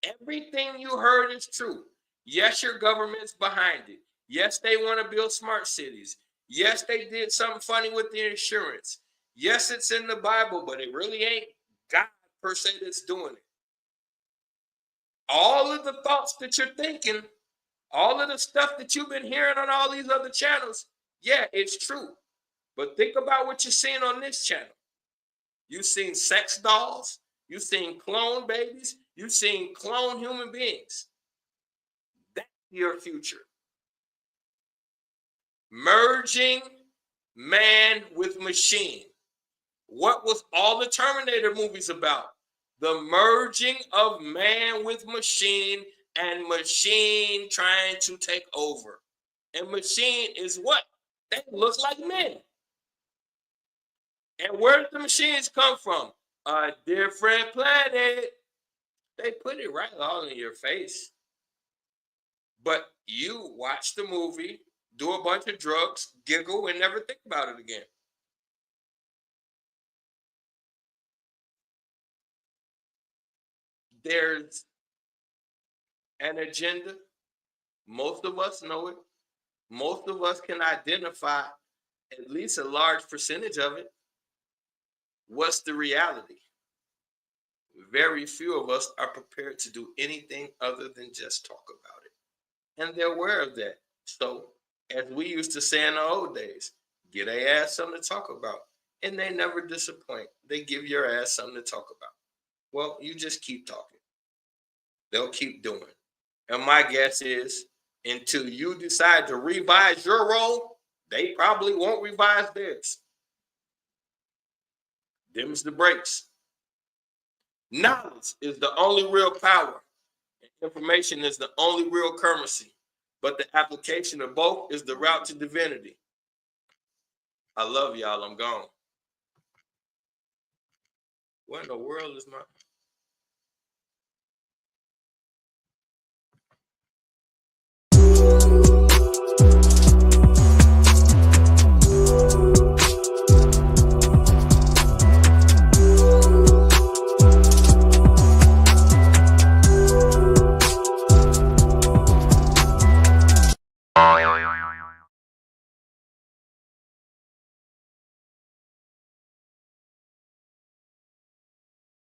everything you heard is true. Yes, your government's behind it. Yes, they want to build smart cities. Yes, they did something funny with the insurance. Yes, it's in the Bible, but it really ain't God per se that's doing it. All of the thoughts that you're thinking, all of the stuff that you've been hearing on all these other channels, yeah, it's true. But think about what you're seeing on this channel. You've seen sex dolls. You've seen clone babies. You've seen clone human beings. That's your future. Merging man with machine. What was all the Terminator movies about? The merging of man with machine and machine trying to take over. And machine is what? They look like men. And where did the machines come from? A different planet. They put it right all in your face. But you watch the movie, do a bunch of drugs, giggle, and never think about it again. There's an agenda. Most of us know it. Most of us can identify at least a large percentage of it. What's the reality? Very few of us are prepared to do anything other than just talk about it. And they're aware of that. So, as we used to say in the old days, get a ass something to talk about. And they never disappoint. They give your ass something to talk about. Well, you just keep talking. They'll keep doing. And my guess is, until you decide to revise your role, they probably won't revise theirs. Them's the breaks. Knowledge is the only real power. Information is the only real currency. But the application of both is the route to divinity. I love y'all. I'm gone. What in the world is my...